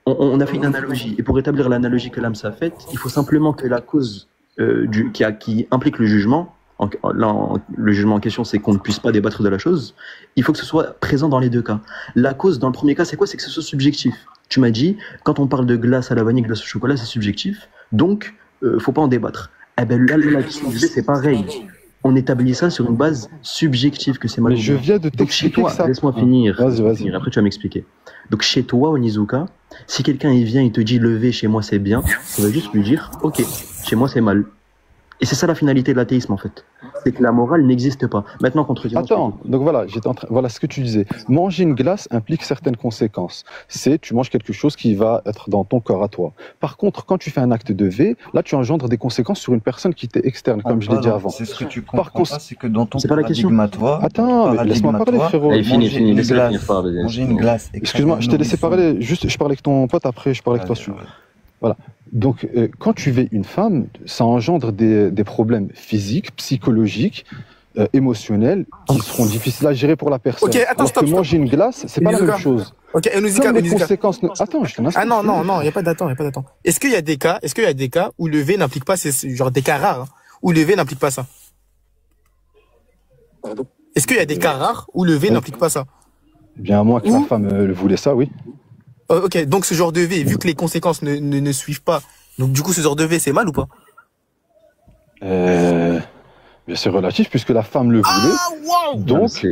On a fait une analogie, et pour établir l'analogie que l'âme s'est faite, il faut simplement que la cause qui implique le jugement, le jugement en question c'est qu'on ne puisse pas débattre de la chose, il faut que ce soit présent dans les deux cas. La cause dans le premier cas c'est quoi? C'est que ce soit subjectif. Tu m'as dit, quand on parle de glace à la vanille, glace au chocolat, c'est subjectif, donc faut pas en débattre. Eh ben là, c'est pareil. On établit ça sur une base subjective que c'est mal. Mais je viens de t'expliquer ça. Laisse-moi finir. Vas-y. Après tu vas m'expliquer. Donc chez toi, Onizuka, si quelqu'un il vient, il te dit lever chez moi c'est bien, tu vas juste lui dire ok, chez moi c'est mal. Et c'est ça la finalité de l'athéisme en fait. C'est que la morale n'existe pas. Maintenant contre Dieu. Attends, donc voilà, voilà ce que tu disais. Manger une glace implique certaines conséquences. C'est tu manges quelque chose qui va être dans ton corps à toi. Par contre, quand tu fais un acte de V, là tu engendres des conséquences sur une personne qui t'est externe, comme je l'ai dit avant. C'est ce que tu comprends pas, c'est que dans ton paradigme à toi. Attends, mais laisse-moi parler, frérot. Allez, fini, laisse-moi finir. Manger une glace. Excuse-moi, je t'ai laissé parler. Juste, je parlais avec ton pote, après je parlais avec toi. Voilà. Donc, quand tu veux une femme, ça engendre des problèmes physiques, psychologiques, émotionnels, qui seront difficiles à gérer pour la personne. Ok, attends, stop. Manger une glace, c'est pas la même chose. Ok, Comme les conséquences. Attends, je t'en Ah non, il n'y a pas d'attente, Est-ce qu'il y a des cas où le V n'implique pas genre des cas rares, où le V n'implique pas ça? Est-ce qu'il y a des cas rares où le V n'implique pas ça? Bien, à moins que la femme le voulait ça, oui. Ok, donc ce genre de V, vu que les conséquences ne suivent pas, donc du coup ce genre de V c'est mal ou pas? C'est relatif puisque la femme le voulait. Ah, wow. Donc,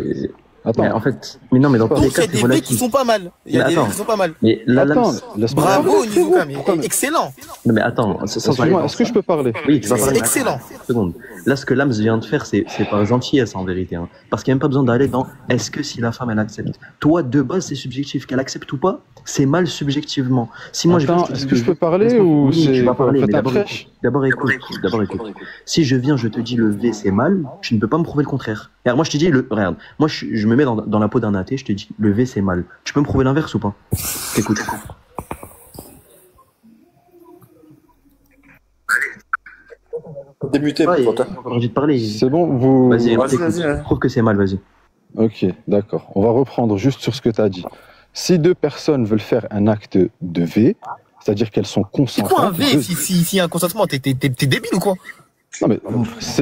attends. Mais en fait, non, mais dans tous les cas, il y a des V qui sont pas mal. Il y a des V qui sont pas mal. Mais là, bravo, Onizuka, excellent. Non, mais attends, est-ce que je peux parler? Oui, tu vas parler. Excellent. Seconde. Là, ce que Lams vient de faire, c'est par gentillesse en vérité. Hein. Parce qu'il n'y a même pas besoin d'aller dans est-ce que si la femme elle accepte. Toi, de base, c'est subjectif. Qu'elle accepte ou pas, c'est mal subjectivement. Si moi, est-ce que je peux parler ou c'est D'abord écoute. Si je viens, je te dis le V c'est mal, tu ne peux pas me prouver le contraire. Alors moi je te dis regarde, moi je me mets dans la peau d'un athée, je te dis le V c'est mal. Tu peux me prouver l'inverse ou pas? Écoute. Démuté, encore envie de parler. C'est bon, vous. Vas-y. Prouve que c'est mal, vas-y. Ok, d'accord. On va reprendre juste sur ce que tu as dit. Si deux personnes veulent faire un acte de V, c'est-à-dire qu'elles sont consentantes. C'est quoi un V si y a un consentement? T'es débile ou quoi? Non mais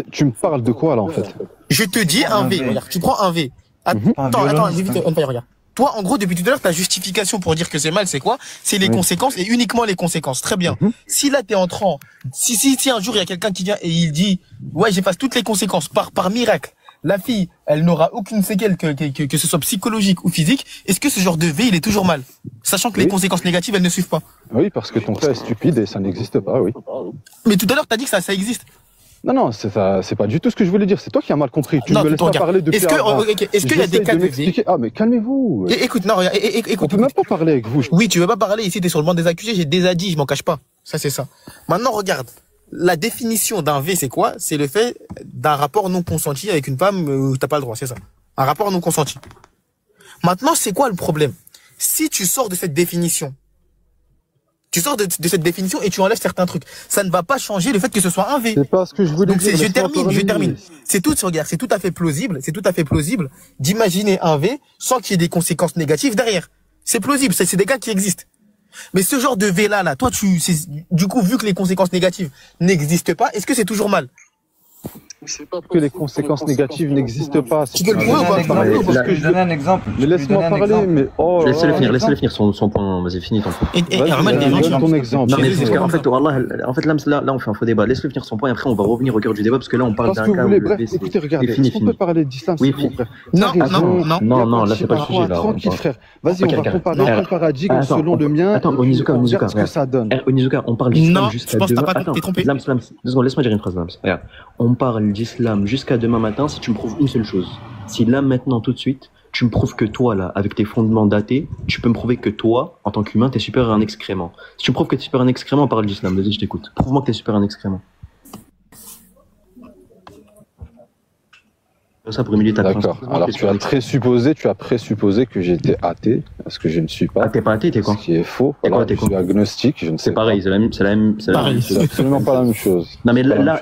tu me parles de quoi là en fait? Je te dis un V. Regarde, tu prends un V. Attends, vite, regarde. Toi, en gros, depuis tout à l'heure, ta justification pour dire que c'est mal, c'est quoi? C'est les conséquences et uniquement les conséquences. Très bien. Si là, t'es entrant, si un jour, il y a quelqu'un qui vient et il dit, ouais, j'efface toutes les conséquences par miracle, la fille, elle n'aura aucune séquelle que ce soit psychologique ou physique, est-ce que ce genre de V, il est toujours mal? Sachant que les conséquences négatives, elles ne suivent pas. Oui, parce que ton cas est stupide et ça n'existe pas, oui. Mais tout à l'heure, t'as dit que ça existe. Non, c'est pas du tout ce que je voulais dire. C'est toi qui as mal compris. Tu ne me laisses pas parler depuis avant. Est-ce qu'il y a des cas de V? Ah, mais calmez-vous. Écoute, non, écoute. On peut même pas parler avec vous. Oui, tu veux pas parler. Ici, t'es sur le banc des accusés. J'ai déjà dit, je m'en cache pas. Ça, c'est ça. Maintenant, regarde. La définition d'un V, c'est quoi? C'est le fait d'un rapport non consenti avec une femme où t'as pas le droit. C'est ça. Un rapport non consenti. Maintenant, c'est quoi le problème? Si tu sors de cette définition, et tu enlèves certains trucs. Ça ne va pas changer le fait que ce soit un V. C'est pas ce que je voulais dire. Je termine. C'est tout à fait plausible d'imaginer un V sans qu'il y ait des conséquences négatives derrière. C'est plausible, c'est des cas qui existent. Mais ce genre de V là, toi du coup, vu que les conséquences négatives n'existent pas, est-ce que c'est toujours mal? que les conséquences négatives n'existent pas. Tu veux le point ou pas? Je peux donner un exemple. Mais laisse-moi parler, mais oh. Laisse-le finir son point. Vas-y, finis ton point. Donne ton exemple. Non, mais parce qu'en fait, là, on fait un faux débat. Laisse-le finir son point et après, on va revenir au cœur du débat parce que là, on parle d'un cas où bref, écoutez, regardez, est-ce qu'on peut parler d'islam, s'il vous plaît? Non, là, c'est pas le sujet. Tranquille, frère. Vas-y, on va comparer ton paradigme selon le mien. Attends, Onizuka, ce que ça donne. Onizuka, on parle d'islam jusqu'à demain. Attends, t'es trompé. Deux secondes, laisse-moi dire une phrase, Lams. Regarde, on parle d'islam jusqu'à demain matin si tu me prouves une seule chose. Si là, maintenant, tout de suite, tu me prouves que toi, là, avec tes fondements datés, tu peux me prouver que toi, en tant qu'humain, t'es supérieur à un excrément. Si tu me prouves que t'es supérieur à un excrément, on parle d'islam. Vas-y, je t'écoute. Prouve-moi que t'es supérieur à un excrément. Ça pour une minute à D'accord. Alors tu as présupposé que j'étais athée, parce que je ne suis pas. Ah, t'es pas athée, t'es quoi? Ce qui est faux. Voilà, je suis agnostique, je ne sais pas. C'est pareil, c'est la même. C'est absolument pas la même chose. Non mais là,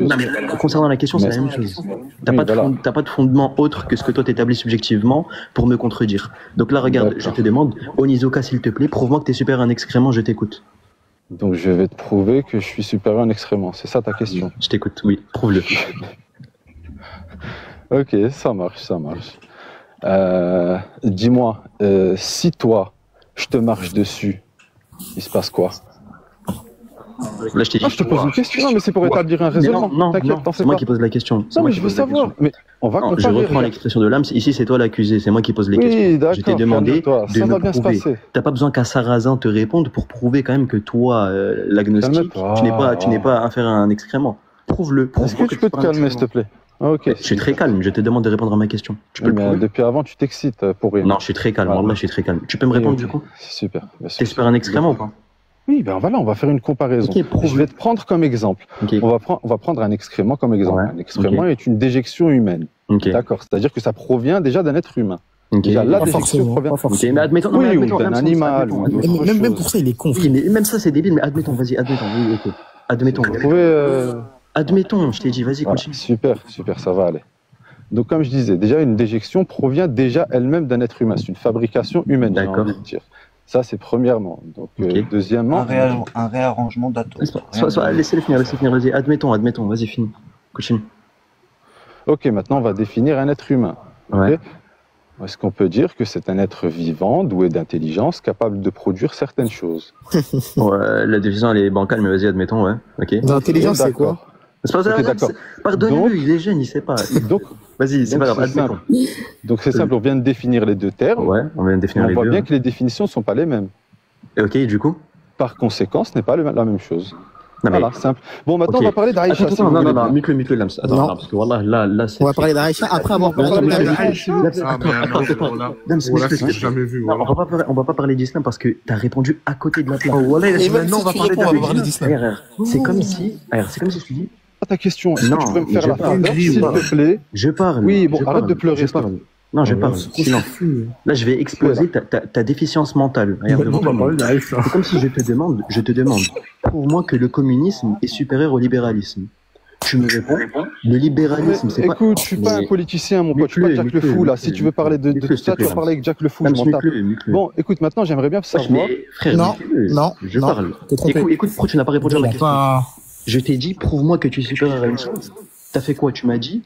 concernant la question, c'est la même chose. T'as pas de fondement autre que ce que toi t'établis subjectivement pour me contredire. Donc là, regarde, je te demande, Onizuka, s'il te plaît, prouve-moi que t'es supérieur à un excrément, je t'écoute. Donc je vais te prouver que je suis supérieur à un excrément, c'est ça ta question? Je t'écoute, oui, prouve-le. Ok, ça marche. Dis-moi, si toi, je te marche dessus, il se passe quoi? Là, je t'ai dit. Je te pose une question, non, mais c'est pour établir un raisonnement. Non, c'est moi qui pose la question. Non, mais je veux savoir. Mais on va comparer. Je reprends l'expression de l'âme. Ici, c'est toi l'accusé. C'est moi qui pose les questions. Oui, d'accord. Je t'ai demandé de me bien prouver. T'as pas besoin qu'un sarrasin te réponde pour prouver quand même que toi, l'agnostique, tu n'es pas inférieur à un excrément. Prouve-le. Est-ce que tu peux te calmer, s'il te plaît? Ok. Je suis très calme, je te demande de répondre à ma question. Tu peux le prouver? Depuis avant, tu t'excites pour rien. Non, je suis très calme, là, je suis très calme. Tu peux me répondre du coup? Super. T'es supérieur à un excrément ou pas? Oui, ben voilà, on va faire une comparaison. Je vais te prendre comme exemple. On va prendre un excrément comme exemple. Un excrément est une déjection humaine. D'accord, c'est-à-dire que ça provient déjà d'un être humain. Déjà, la déjection provient mais admettons, d'un animal. Même pour ça, il est con. Oui, mais même ça, c'est débile, mais admettons, vas-y, admettons. Oui, ok. Admettons. Admettons, je t'ai dit, vas-y, continue. Super, ça va aller. Donc, comme je disais, déjà, une déjection provient déjà elle-même d'un être humain. C'est une fabrication humaine, j'ai envie de dire. Ça, c'est premièrement. Donc, deuxièmement... Un réarrangement d'atomes. Laissez-le finir, vas-y. Admettons, vas-y, finis. Continue. Ok, maintenant, on va définir un être humain. Okay. Est-ce qu'on peut dire que c'est un être vivant, doué d'intelligence, capable de produire certaines choses? Ouais, la définition, elle est bancale, mais vas-y, admettons, ouais. Ok. L'intelligence, c'est quoi? C'est pas ça, pardonne-le, il est jeune, il sait pas. Donc, vas-y, c'est pas grave, admettons. Donc c'est simple, on vient de définir les deux termes. Ouais, on vient de définir les deux. On voit bien que les définitions ne sont pas les mêmes. Et ok, du coup? Par conséquent, ce n'est pas la même chose. Non, voilà, simple. Bon, maintenant, on va parler d'Aïcha. Non, mute-le, Lams. Attends, parce que voilà, là, c'est... On va parler d'Aïcha après avoir parlé d'Aïcha. On va pas parler d'islam parce que t'as répondu à côté de la plaque. Maintenant, on va parler d'islam. C'est comme si je te dis... Ta question, est-ce que tu peux me faire la faveur, s'il te plaît? Je parle. Oui, bon, arrête de pleurer. Je parle. Non, je parle. Sinon, là, je vais exploser ta déficience mentale. C'est comme si je te demande, prouve-moi que le communisme est supérieur au libéralisme. Tu me réponds, le libéralisme, c'est pas... Écoute, je suis pas un politicien, mon pote, je suis pas Jack le Fou, là. Si tu veux parler de tout ça, tu vas parler avec Jack le Fou, je m'en tape. Bon, écoute, maintenant, j'aimerais bien savoir... Frère, non, je parle. Écoute, pourquoi tu n'as pas répondu à ma question? Je t'ai dit, prouve-moi que tu es supérieur à une chose. T'as fait quoi? Tu m'as dit,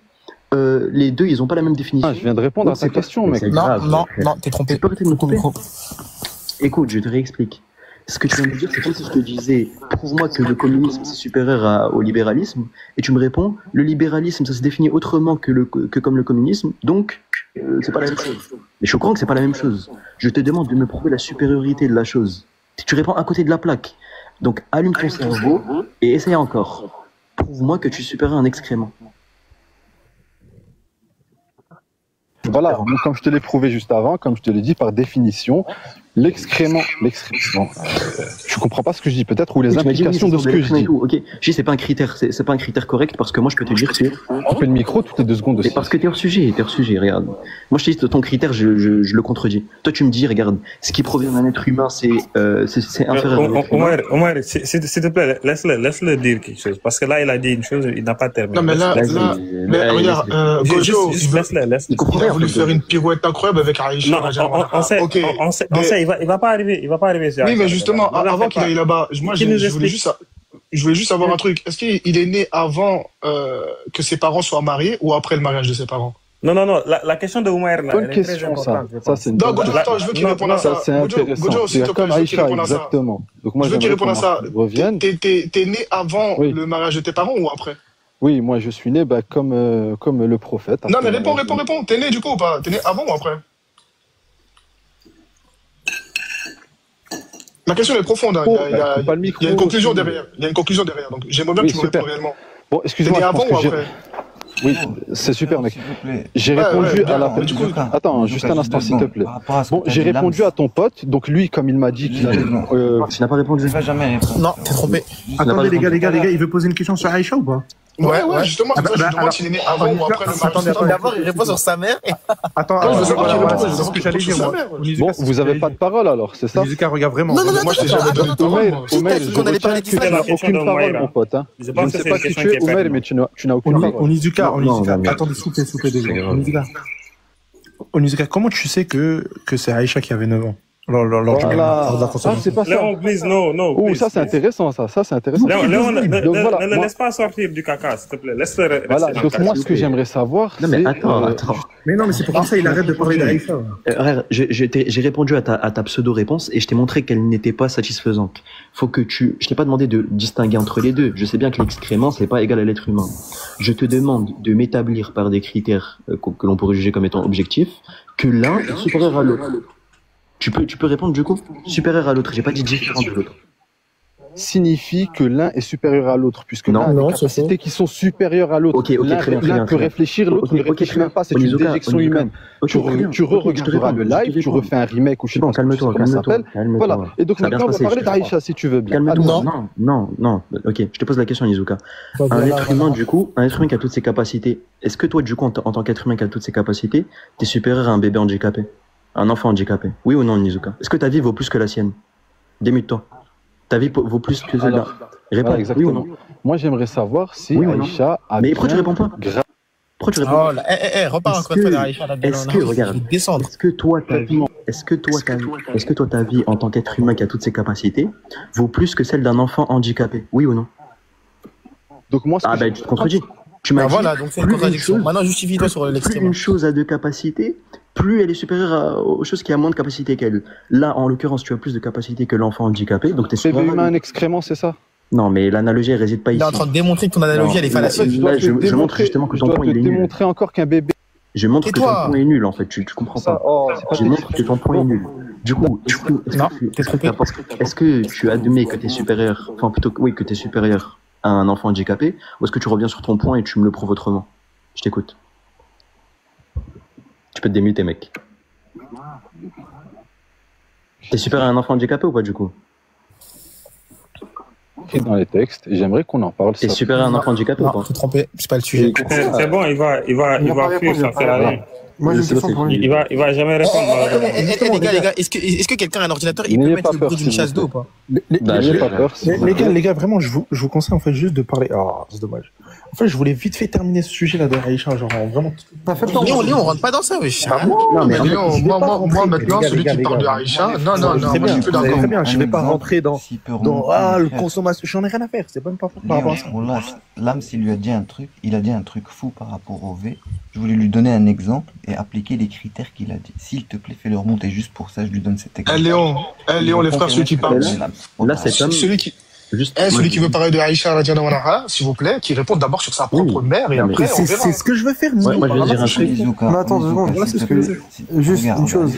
les deux, ils ont pas la même définition. Ah, je viens de répondre à ta question, mec. Non, t'es trompé. Écoute, je te réexplique. Ce que tu viens de dire, c'est comme si je te disais, prouve-moi que le communisme c'est supérieur au libéralisme, et tu me réponds, le libéralisme ça se définit autrement que comme le communisme, donc c'est pas la même chose. Mais je suis au courant que c'est pas la même chose. Je te demande de me prouver la supériorité de la chose. Tu réponds à côté de la plaque. Donc allume ton cerveau et essaye encore. Prouve-moi que tu es supérieur à un excrément. Voilà, donc, comme je te l'ai prouvé juste avant, comme je te l'ai dit par définition, l'excrément, tu comprends pas ce que je dis peut-être, ou les implications de ce que je dis. Ok, je dis c'est pas un critère correct parce que moi je peux te dire que... On fait le micro toutes les 2 secondes aussi. Mais parce que t'es hors sujet, regarde. Moi je te dis ton critère, je le contredis. Toi tu me dis, regarde, ce qui provient d'un être humain c'est inférieur. Omar, s'il te plaît, laisse-le dire quelque chose, parce que là il a dit une chose, il n'a pas terminé. Non mais là, regarde, Gojo, il a voulu faire une pirouette incroyable avec Aïcha. On sait, il va pas arriver. Oui, mais justement, avant qu'il aille là-bas, moi, je voulais juste... je voulais juste savoir un truc. Est-ce qu'il est né avant que ses parents soient mariés ou après le mariage de ses parents? Non, la question de Oumair, là, bonne question, ça. Ça, c'est une bonne question. Attends, je veux qu'il réponde à ça. Ça, c'est intéressant. C'est comme Aïcha, exactement. Donc, moi, je veux qu'il réponde à ça. T'es né avant oui. le mariage de tes parents ou après? Oui, moi, je suis né comme le prophète. Non, mais réponds. T'es né du coup ou pas? T'es né avant ou après? Ma question est profonde. Il y a une conclusion derrière. Donc, j'aimerais bien que tu me répondes réellement. Bon, excuse-moi. T'es né avant ou après? Oui, c'est super, mec. J'ai répondu à la... Attends, juste un instant, s'il te plaît. Bon, j'ai répondu à ton pote. Donc, lui, comme il m'a dit qu'il avait... Tu n'as pas répondu. Non, t'es trompé. Attendez, les gars, il veut poser une question sur Aïcha ou pas? Ouais, justement, c'est ça, je demande s'il est né avant ou après le mariage. D'abord, il répond sur sa mère. Attends, c'est ce que j'allais dire, moi. Bon, vous avez pas de parole, alors, c'est ça? Nizuka, regarde vraiment. Non, moi, je t'ai jamais donné de parole. Omer, je retiens que tu n'as aucune parole, mon pote. Je ne sais pas qui tu es, Omer, mais tu n'as aucune parole. Onizuka, attendez, s'il vous plaît. Onizuka, comment tu sais que c'est Aïcha qui avait 9 ans? C'est pas ça. Léon, please, no. Oh, ça c'est intéressant, ça c'est intéressant. Léon, ne laisse pas sortir du caca, s'il te plaît. Laisse-le rester. Voilà, donc moi ce que j'aimerais savoir, non mais attends. Mais non, mais c'est pour ça il arrête de parler d'Aïcha. J'ai répondu à ta pseudo-réponse et je t'ai montré qu'elle n'était pas satisfaisante. Je t'ai pas demandé de distinguer entre les deux. Je sais bien que l'excrément c'est pas égal à l'être humain. Je te demande de m'établir par des critères que l'on pourrait juger comme étant objectifs que l'un est supérieur à l'autre. Tu peux répondre du coup? Supérieur à l'autre, j'ai pas dit différent de l'autre. Signifie que l'un est supérieur à l'autre, puisque l'un a des capacités qui sont supérieures à l'autre. Ok, très bien. L'un peut réfléchir, l'autre ne réfléchit même pas, c'est une déjection humaine. Tu re-regarderas le live, tu refais un remake ou je sais pas comment ça s'appelle. Voilà. Et donc maintenant, on va parler d'Aïcha si tu veux bien. Non. Ok, je te pose la question, Nizuka. Un être humain qui a toutes ses capacités, est-ce que toi, du coup, en tant qu'être humain qui a toutes ses capacités, t'es supérieur à un bébé handicapé? Un enfant handicapé? Oui ou non, Nizuka? Est-ce que ta vie vaut plus que la sienne? Démute-toi. Ta vie vaut plus que celle d'un. Réponds, oui ou non? Moi, j'aimerais savoir si Aïcha a... Mais pourquoi tu réponds pas? Pourquoi tu réponds pas? Repars encore une fois d'Aïcha. Est-ce que toi, ta vie en tant qu'être humain qui a toutes ses capacités vaut plus que celle d'un enfant handicapé? Oui ou non? Donc moi, tu te contredis. Tu m'as dit, voilà, donc c'est une contradiction. Maintenant, justifie-toi sur l'extrême. Plus une chose a de capacité, plus elle est supérieure aux choses qui a moins de capacité qu'elle. Là, en l'occurrence, tu as plus de capacité que l'enfant handicapé, donc t'es supérieur. Bébé humain, un excrément, c'est ça? Non, mais l'analogie, elle réside pas ici. Il est en train de démontrer que ton analogie, elle est fallacieuse. Là, je montre justement que ton point, il est nul. Je dois démontrer encore qu'un bébé... Je montre que ton point est nul, en fait. Tu comprends pas. Je montre que ton point est nul. Du coup, est-ce que tu admets que t'es supérieur, enfin plutôt oui, que t'es supérieur à un enfant handicapé, ou est-ce que tu reviens sur ton point et tu me le prouves autrement? Je t'écoute. Tu peux te démuter, mec. T'es supérieur à un enfant handicapé ou pas, du coup? Dans les textes, et j'aimerais qu'on en parle. T'es supérieur à un enfant handicapé ou pas? Non, t'es trompé, c'est pas le sujet. C'est bon, il va fuir, ça fait rien. Moi, j'ai une question pour lui. Il va jamais répondre. Les gars, est-ce que quelqu'un a un ordinateur, il peut mettre le bruit d'une chasse d'eau ou pas? N'ayez pas peur. Les gars, vraiment, je vous conseille en fait juste de parler. Ah, c'est dommage. En fait, je voulais vite fait terminer ce sujet-là de Aïcha, genre vraiment. Léon, on rentre pas dans ça, wesh. Non, mais Léon, moi maintenant, celui qui parle de Aïcha, non, moi je suis plus d'accord. Très bien, je vais pas rentrer dans le consommation, j'en ai rien à faire, c'est même pas par rapport à ça. L'âme, s'il lui a dit un truc, il a dit un truc fou par rapport au V. Je voulais lui donner un exemple et appliquer les critères qu'il a dit. S'il te plaît, fais-le remonter juste pour ça, je lui donne cet exemple. Léon, les frères, celui qui parle. Là, cet homme. Celui qui veut parler de Aïcha, s'il vous plaît, qui répond d'abord sur sa propre mère et après on verra. C'est ce que je veux faire. Moi, je vais dire un truc. Mais attends 2 secondes. Voilà, c'est ce que je veux. Juste une chose.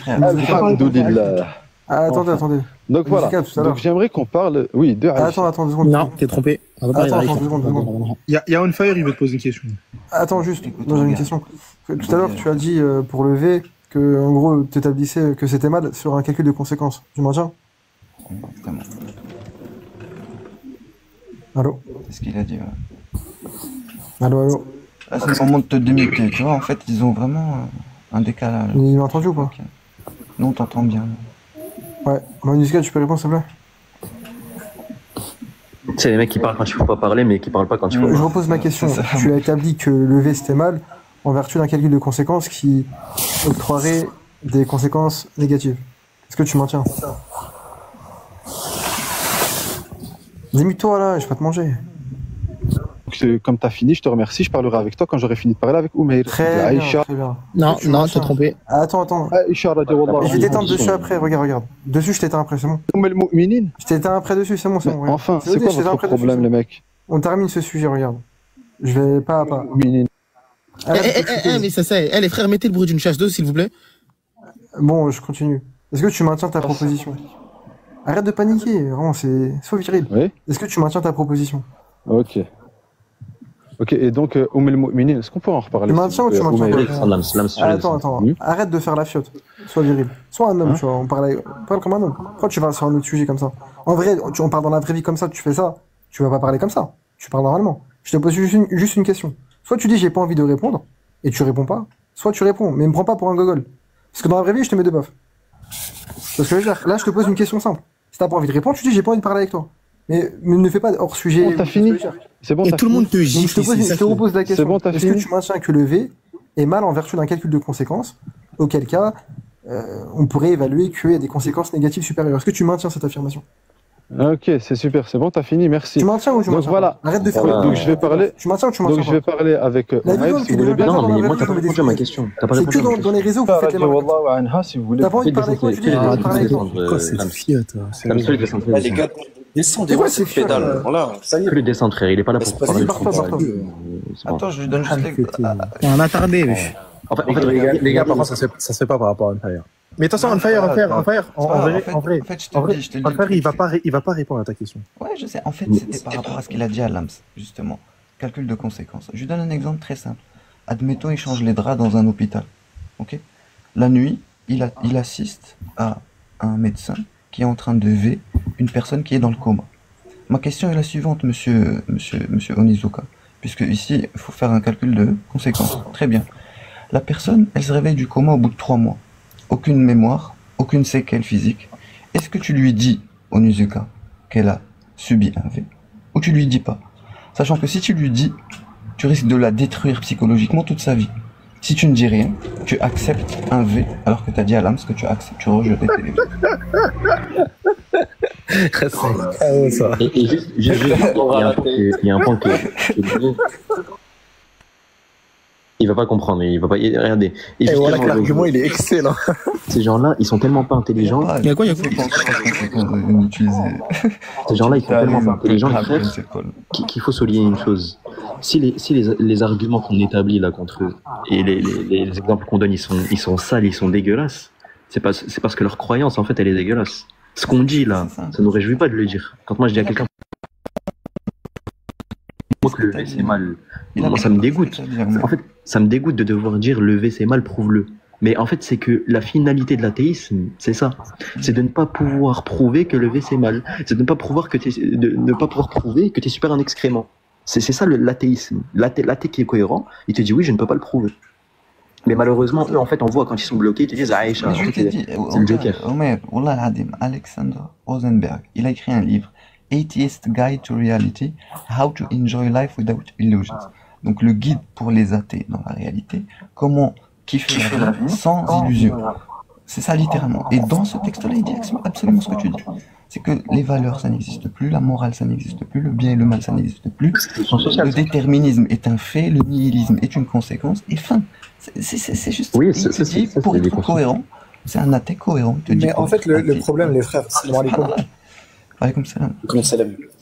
Attendez. Donc voilà. Donc j'aimerais qu'on parle, oui, de Aïcha. Attends 2 secondes. Non, t'es trompé. Attends 2 secondes. Il y a On Fire, il veut te poser une question. Attends juste. J'ai une question. Tout à l'heure, tu as dit pour le V que en gros, tu établissais que c'était mal sur un calcul de conséquences. Tu maintiens? Exactement. Allô? C'est ce qu'il a dit, Allô? C'est le moment de te démuter, tu vois, en fait, ils ont vraiment un décalage. Il m'a entendu ou pas? Non, on t'entend bien. Ouais, Nizuka, tu peux répondre, s'il te plaît? C'est les mecs qui parlent quand il faut pas parler, mais qui parlent pas quand il faut. Je repose ma question. Tu as établi que le V c'était mal en vertu d'un calcul de conséquences qui octroierait des conséquences négatives. Est-ce que tu maintiens? Limite-toi là, je vais pas te manger. Comme tu as fini, je te remercie. Je parlerai avec toi quand j'aurai fini de parler avec Oumair. Très bien, très bien. Non, non, t'es trompé. Attends. Aïcha, Je vais t'éteindre dessus après, regarde. Dessus, je t'éteins après, c'est bon. Je t'éteins après dessus, c'est bon, c'est bon. Enfin, c'est quoi votre problème, les mecs? On termine ce sujet, regarde. Je vais pas à pas. Mais ça, les frères, mettez le bruit d'une chasse d'eau, s'il vous plaît. Bon, je continue. Est-ce que tu maintiens ta proposition? Arrête de paniquer, vraiment, sois viril. Oui. Est-ce que tu maintiens ta proposition? Ok. Ok, et donc, est-ce qu'on peut en reparler? Tu maintiens ou tu maintiens pas? Attends. Arrête de faire la fiotte. Sois viril. Sois un homme, tu vois. On parle comme un homme. Pourquoi tu vas sur un autre sujet comme ça? En vrai, on parle dans la vraie vie comme ça, tu fais ça. Tu vas pas parler comme ça. Tu parles normalement. Je te pose juste une question. Soit tu dis j'ai pas envie de répondre, et tu réponds pas. Soit tu réponds, mais me prends pas pour un gogol. Parce que dans la vraie vie, je te mets deux bofs. Parce que là, je te pose une question simple. Si t'as pas envie de répondre, tu dis j'ai pas envie de parler avec toi. Mais ne fais pas hors sujet. T'as fini. C'est bon. Et tout le monde te gifle. Je te repose la question. C'est bon, t'as fini. Est-ce que tu maintiens que le V est mal en vertu d'un calcul de conséquences, auquel cas on pourrait évaluer qu'il y a des conséquences négatives supérieures? Est-ce que tu maintiens cette affirmation? Ok, c'est super, c'est bon, t'as fini, merci. Tu maintiens ou tu maintiens? Donc voilà. Arrête de faire. Donc je vais parler. Tu maintiens ou tu maintiens? Donc je vais parler avec Oumair, si vous voulez bien. Non, mais moi t'as pas répondu à ma question. T'as pas répondu à ma question. C'est que dans les réseaux que vous faites les malins. Si vous voulez. T'as pas envie de parler avec moi? Tu dis j'ai pas envie de parler avec toi. Quoi, c'est fiat? Comme ça, il descend très Les gars, descendez-moi cette pédale. Voilà, ça y est. le descendre, frère, il est pas là pour parler. Attends, je lui donne juste T'es un attardé, wesh. En fait, Les gars, par contre, ça se fait pas par rapport à Empire. Mais de toute façon, Empire, il va pas répondre à ta question. Ouais, je sais. En fait, c'était par rapport à ce qu'il a dit à Lams, justement. Calcul de conséquences. Je lui donne un exemple très simple. Admettons, il change les draps dans un hôpital. Ok. La nuit, il assiste à un médecin qui est en train de V une personne qui est dans le coma. Ma question est la suivante, monsieur Onizuka. Puisque ici, il faut faire un calcul de conséquences. Très bien. La personne, elle se réveille du coma au bout de 3 mois. Aucune mémoire, aucune séquelle physique. Est-ce que tu lui dis, Onizuka, qu'elle a subi un V, ou tu lui dis pas? Sachant que si tu lui dis, tu risques de la détruire psychologiquement toute sa vie. Si tu ne dis rien, tu acceptes un V, alors que tu as dit à l'âme ce que tu acceptes, tu rejettes tes télévisions. Et juste, il y a un point qui est il va pas comprendre, il va pas regarder. Et voilà que l'argument il est excellent. Ces gens-là, ils sont tellement pas intelligents. Il y a quoi Ces gens-là, ils sont tellement pas intelligents qu'il faut souligner une chose. Si les arguments qu'on établit là contre eux et les exemples qu'on donne, ils sont sales, ils sont dégueulasses. C'est parce que leur croyance en fait elle est dégueulasse. Ce qu'on dit là, ça nous réjouit pas de le dire. Quand moi je dis à quelqu'un que le V c'est mal, moi ça me dégoûte. En fait, ça me dégoûte de devoir dire le V c'est mal, prouve-le. Mais en fait, c'est que la finalité de l'athéisme, c'est ça. C'est de ne pas pouvoir prouver que le V c'est mal. C'est de ne pas pouvoir prouver que t'es super un excrément. C'est ça l'athéisme. L'athée qui est cohérent, il te dit oui, je ne peux pas le prouver. Mais malheureusement, eux, en fait, on voit quand ils sont bloqués, ils te disent Aïcha, c'est le Joker. Alexander Rosenberg, il a écrit un livre, Atheist Guide to Reality, How to Enjoy Life Without Illusions. Donc le guide pour les athées dans la réalité, comment kiffer la vie sans illusion. C'est ça littéralement. Et dans ce texte-là, il dit absolument ce que tu dis. C'est que les valeurs, ça n'existe plus, la morale, ça n'existe plus, le bien et le mal, ça n'existe plus. Le déterminisme est un fait, le nihilisme est une conséquence, et fin. C'est juste. Oui, pour être cohérent, c'est un athée cohérent. Mais en fait, le problème, les frères,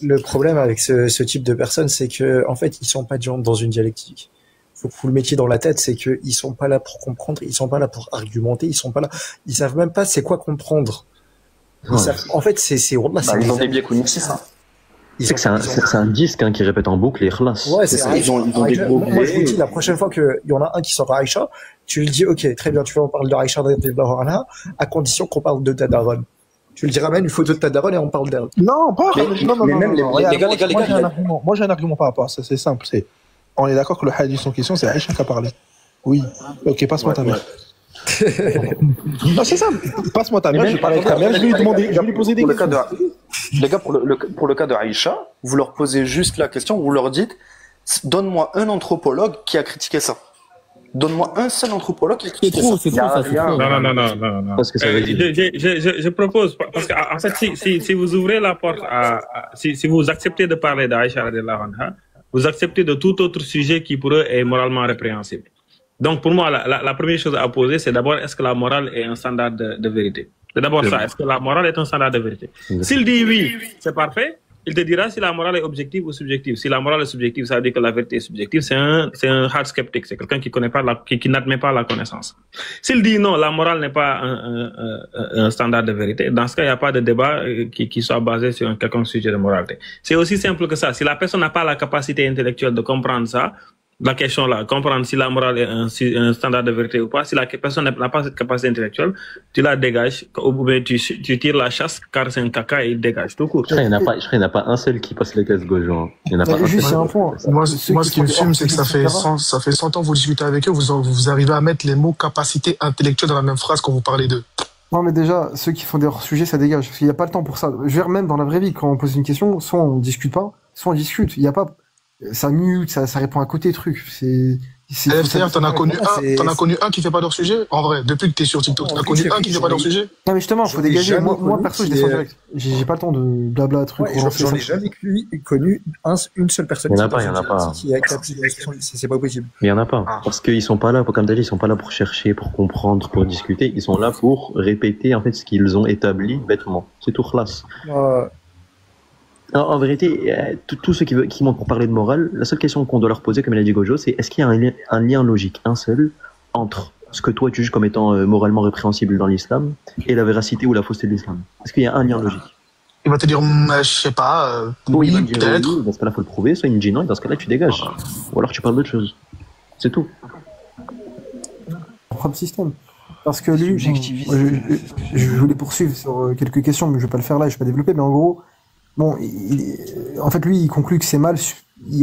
le problème avec ce type de personnes, c'est que en fait, ils sont pas dans une dialectique. Faut que vous le mettiez dans la tête, c'est que ils sont pas là pour comprendre, ils sont pas là pour argumenter, ils sont pas là, ils savent même pas c'est quoi comprendre. En fait, ils ont des biais cognitifs. C'est que c'est un disque qui répète en boucle et khlas. Ouais, c'est ça. Ils ont des gros biais. Moi, je vous dis, la prochaine fois qu'il y en a un qui sort à Aïcha, tu lui dis, ok, très bien, tu veux on parle de Aïcha à condition qu'on parle de ta daronne. Tu lui ramènes une photo de ta daronne et on parle d'elle. Non, pas. Non. Les gars. Moi, j'ai un argument par rapport à ça. C'est simple. On est d'accord que le hadith en question, c'est Aïcha qui a parlé. Oui. Ok, passe-moi ta mère. Non, c'est ça. Passe-moi ta mère, je vais parler avec ta mère, je vais lui poser des questions. Les gars, pour le cas de Aïcha, vous leur posez juste la question, vous leur dites, donne-moi un anthropologue qui a critiqué ça. Donne-moi un seul anthropologue qui C'est trop, c'est trop, ça, c'est trop. Non. Parce que ça veut dire. Je propose, parce qu'en fait, si vous ouvrez la porte si vous acceptez de parler d'Aïcha radiallahu anha, vous acceptez de tout autre sujet qui pour eux est moralement répréhensible. Donc pour moi, la première chose à poser, c'est d'abord, est-ce que la morale est un standard de vérité? C'est d'abord ça, est-ce que la morale est un standard de vérité? S'il dit oui, c'est parfait. Il te dira si la morale est objective ou subjective. Si la morale est subjective, ça veut dire que la vérité est subjective. C'est un hard sceptique. C'est quelqu'un qui connaît pas qui n'admet pas la connaissance. S'il dit non, la morale n'est pas un standard de vérité. Dans ce cas, il n'y a pas de débat qui soit basé sur un quelconque sujet de moralité. C'est aussi simple que ça. Si la personne n'a pas la capacité intellectuelle de comprendre ça, la question là, comprendre si la morale est un standard de vérité ou pas, si la personne n'a pas cette capacité intellectuelle, tu la dégages, ou bien tu tires la chasse, car c'est un caca et il dégage tout court. Je crois qu'il n'y en a pas un seul qui passe les tests Gaujo. Il n'y en a pas un Juste, c'est seul. un point. Moi, ce qui me fume, c'est que ça fait 100 ans que vous discutez avec eux, vous arrivez à mettre les mots capacité intellectuelle dans la même phrase quand vous parlez d'eux. Non, mais déjà, ceux qui font des hors-sujets, ça dégage. Parce qu'il n'y a pas le temps pour ça. Je veux dire, même dans la vraie vie, quand on pose une question, soit on discute pas, soit on discute. Il n'y a pas, ça mute, ça répond à côté truc. LFTR, t'en as connu un qui fait pas d'hors-sujet? En vrai, depuis que t'es sur TikTok, t'en as connu un qui fait pas d'hors-sujet? Non, mais justement, faut dégager. Moi, perso, je descends direct. J'ai pas le temps de blabla truc. J'en ai jamais connu une seule personne. Il y en a pas. Qui a posé des questions. C'est pas possible. Mais il y en a pas. Parce qu'ils sont pas là, comme t'as dit, ils sont pas là pour chercher, pour comprendre, pour discuter. Ils sont là pour répéter, en fait, ce qu'ils ont établi bêtement. C'est tout classe. En vérité, tous ceux qui montent pour parler de morale, la seule question qu'on doit leur poser, comme il a dit Gojo, c'est est-ce qu'il y a un lien logique, un seul, entre ce que toi tu juges comme étant moralement répréhensible dans l'islam et la véracité ou la fausseté de l'islam? Est-ce qu'il y a un lien logique? Il va te dire, je sais pas, oui, peut-être. Oui, dans ce cas-là, faut le prouver, soit il me dit non, et dans ce cas-là, tu dégages. Ou alors tu parles d'autre chose. C'est tout. Propre système. Parce que lui, je voulais poursuivre sur quelques questions, mais je vais pas le faire là, je vais pas développer, mais en gros, bon, en fait, lui, il conclut que c'est mal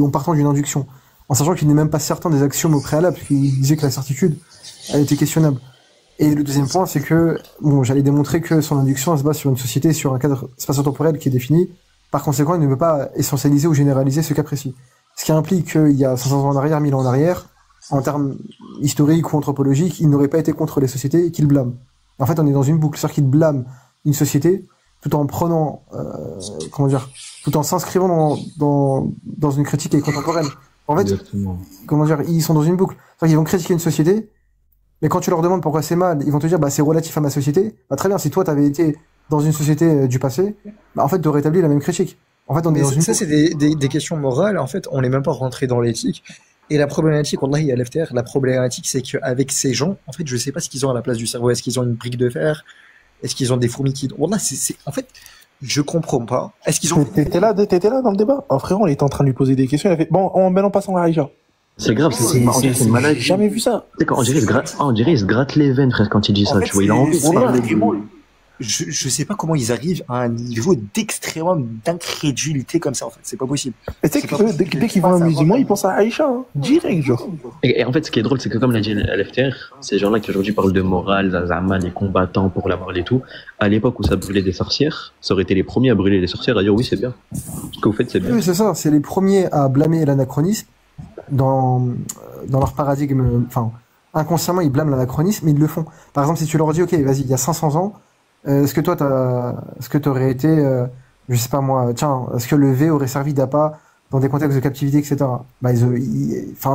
en partant d'une induction, en sachant qu'il n'est même pas certain des axiomes au préalable, parce qu'il disait que la certitude, elle était questionnable. Et le deuxième point, c'est que, bon, j'allais démontrer que son induction, elle se base sur une société, sur un cadre spatio-temporel qui est défini. Par conséquent, il ne veut pas essentialiser ou généraliser ce cas précis. Ce qui implique qu'il y a 500 ans en arrière, 1000 ans en arrière, en termes historiques ou anthropologiques, il n'aurait pas été contre les sociétés et qu'il blâme. En fait, on est dans une boucle, c'est-à-dire qu'il blâme une société, tout en prenant, tout en s'inscrivant dans une critique qui est contemporaine. En fait, ils sont dans une boucle. C'est-à-dire qu'ils vont critiquer une société, mais quand tu leur demandes pourquoi c'est mal, ils vont te dire, c'est relatif à ma société. Très bien, si toi t'avais été dans une société du passé, en fait, t'aurais établi la même critique. En fait, on est dans une ça, c'est des questions morales. En fait, on n'est même pas rentré dans l'éthique. Et la problématique, on a à l'FTR, la problématique, c'est qu'avec ces gens, en fait, je sais pas ce qu'ils ont à la place du cerveau. Est-ce qu'ils ont une brique de fer? Est-ce qu'ils ont des fourmis qui... en fait, je comprends pas. Est-ce qu'ils ont... T'étais là dans le débat? Frérot, on était en train de lui poser des questions. Il a fait, bon, en passant à Aïcha. C'est grave, c'est une maladie. J'ai jamais vu ça. On dirait il se gratte les veines, frère, quand il dit ça. Tu vois, il a envie de parler. Je sais pas comment ils arrivent à un niveau d'incrédulité comme ça, en fait. C'est pas possible. Et tu sais que dès qu'ils voient un musulman, ils pensent à Aïcha, hein. Direct, genre. Et en fait, ce qui est drôle, c'est que comme l'a dit LFTR, ces gens-là qui aujourd'hui parlent de morale, Zazama, les combattants pour la morale et tout, à l'époque où ça brûlait des sorcières, ça aurait été les premiers à brûler les sorcières, à dire oui, c'est bien. Ce que vous faites, c'est bien. Oui, c'est ça. C'est les premiers à blâmer l'anachronisme dans leur paradigme. Enfin, inconsciemment, ils blâment l'anachronisme, mais ils le font. Par exemple, si tu leur dis, ok, vas-y, il y a 500 ans, est-ce que toi, t'aurais été, je sais pas moi, tiens, est-ce que le V aurait servi d'appât dans des contextes de captivité, etc.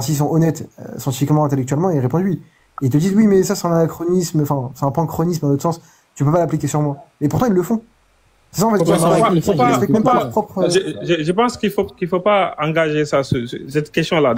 S'ils sont honnêtes, scientifiquement, intellectuellement, ils répondent oui. Et ils te disent oui, mais ça, c'est un anachronisme, enfin, c'est un panchronisme dans l'autre sens, tu peux pas l'appliquer sur moi. Et pourtant, ils le font. C'est ça, en fait, je pense qu'il faut pas engager ça, cette question-là,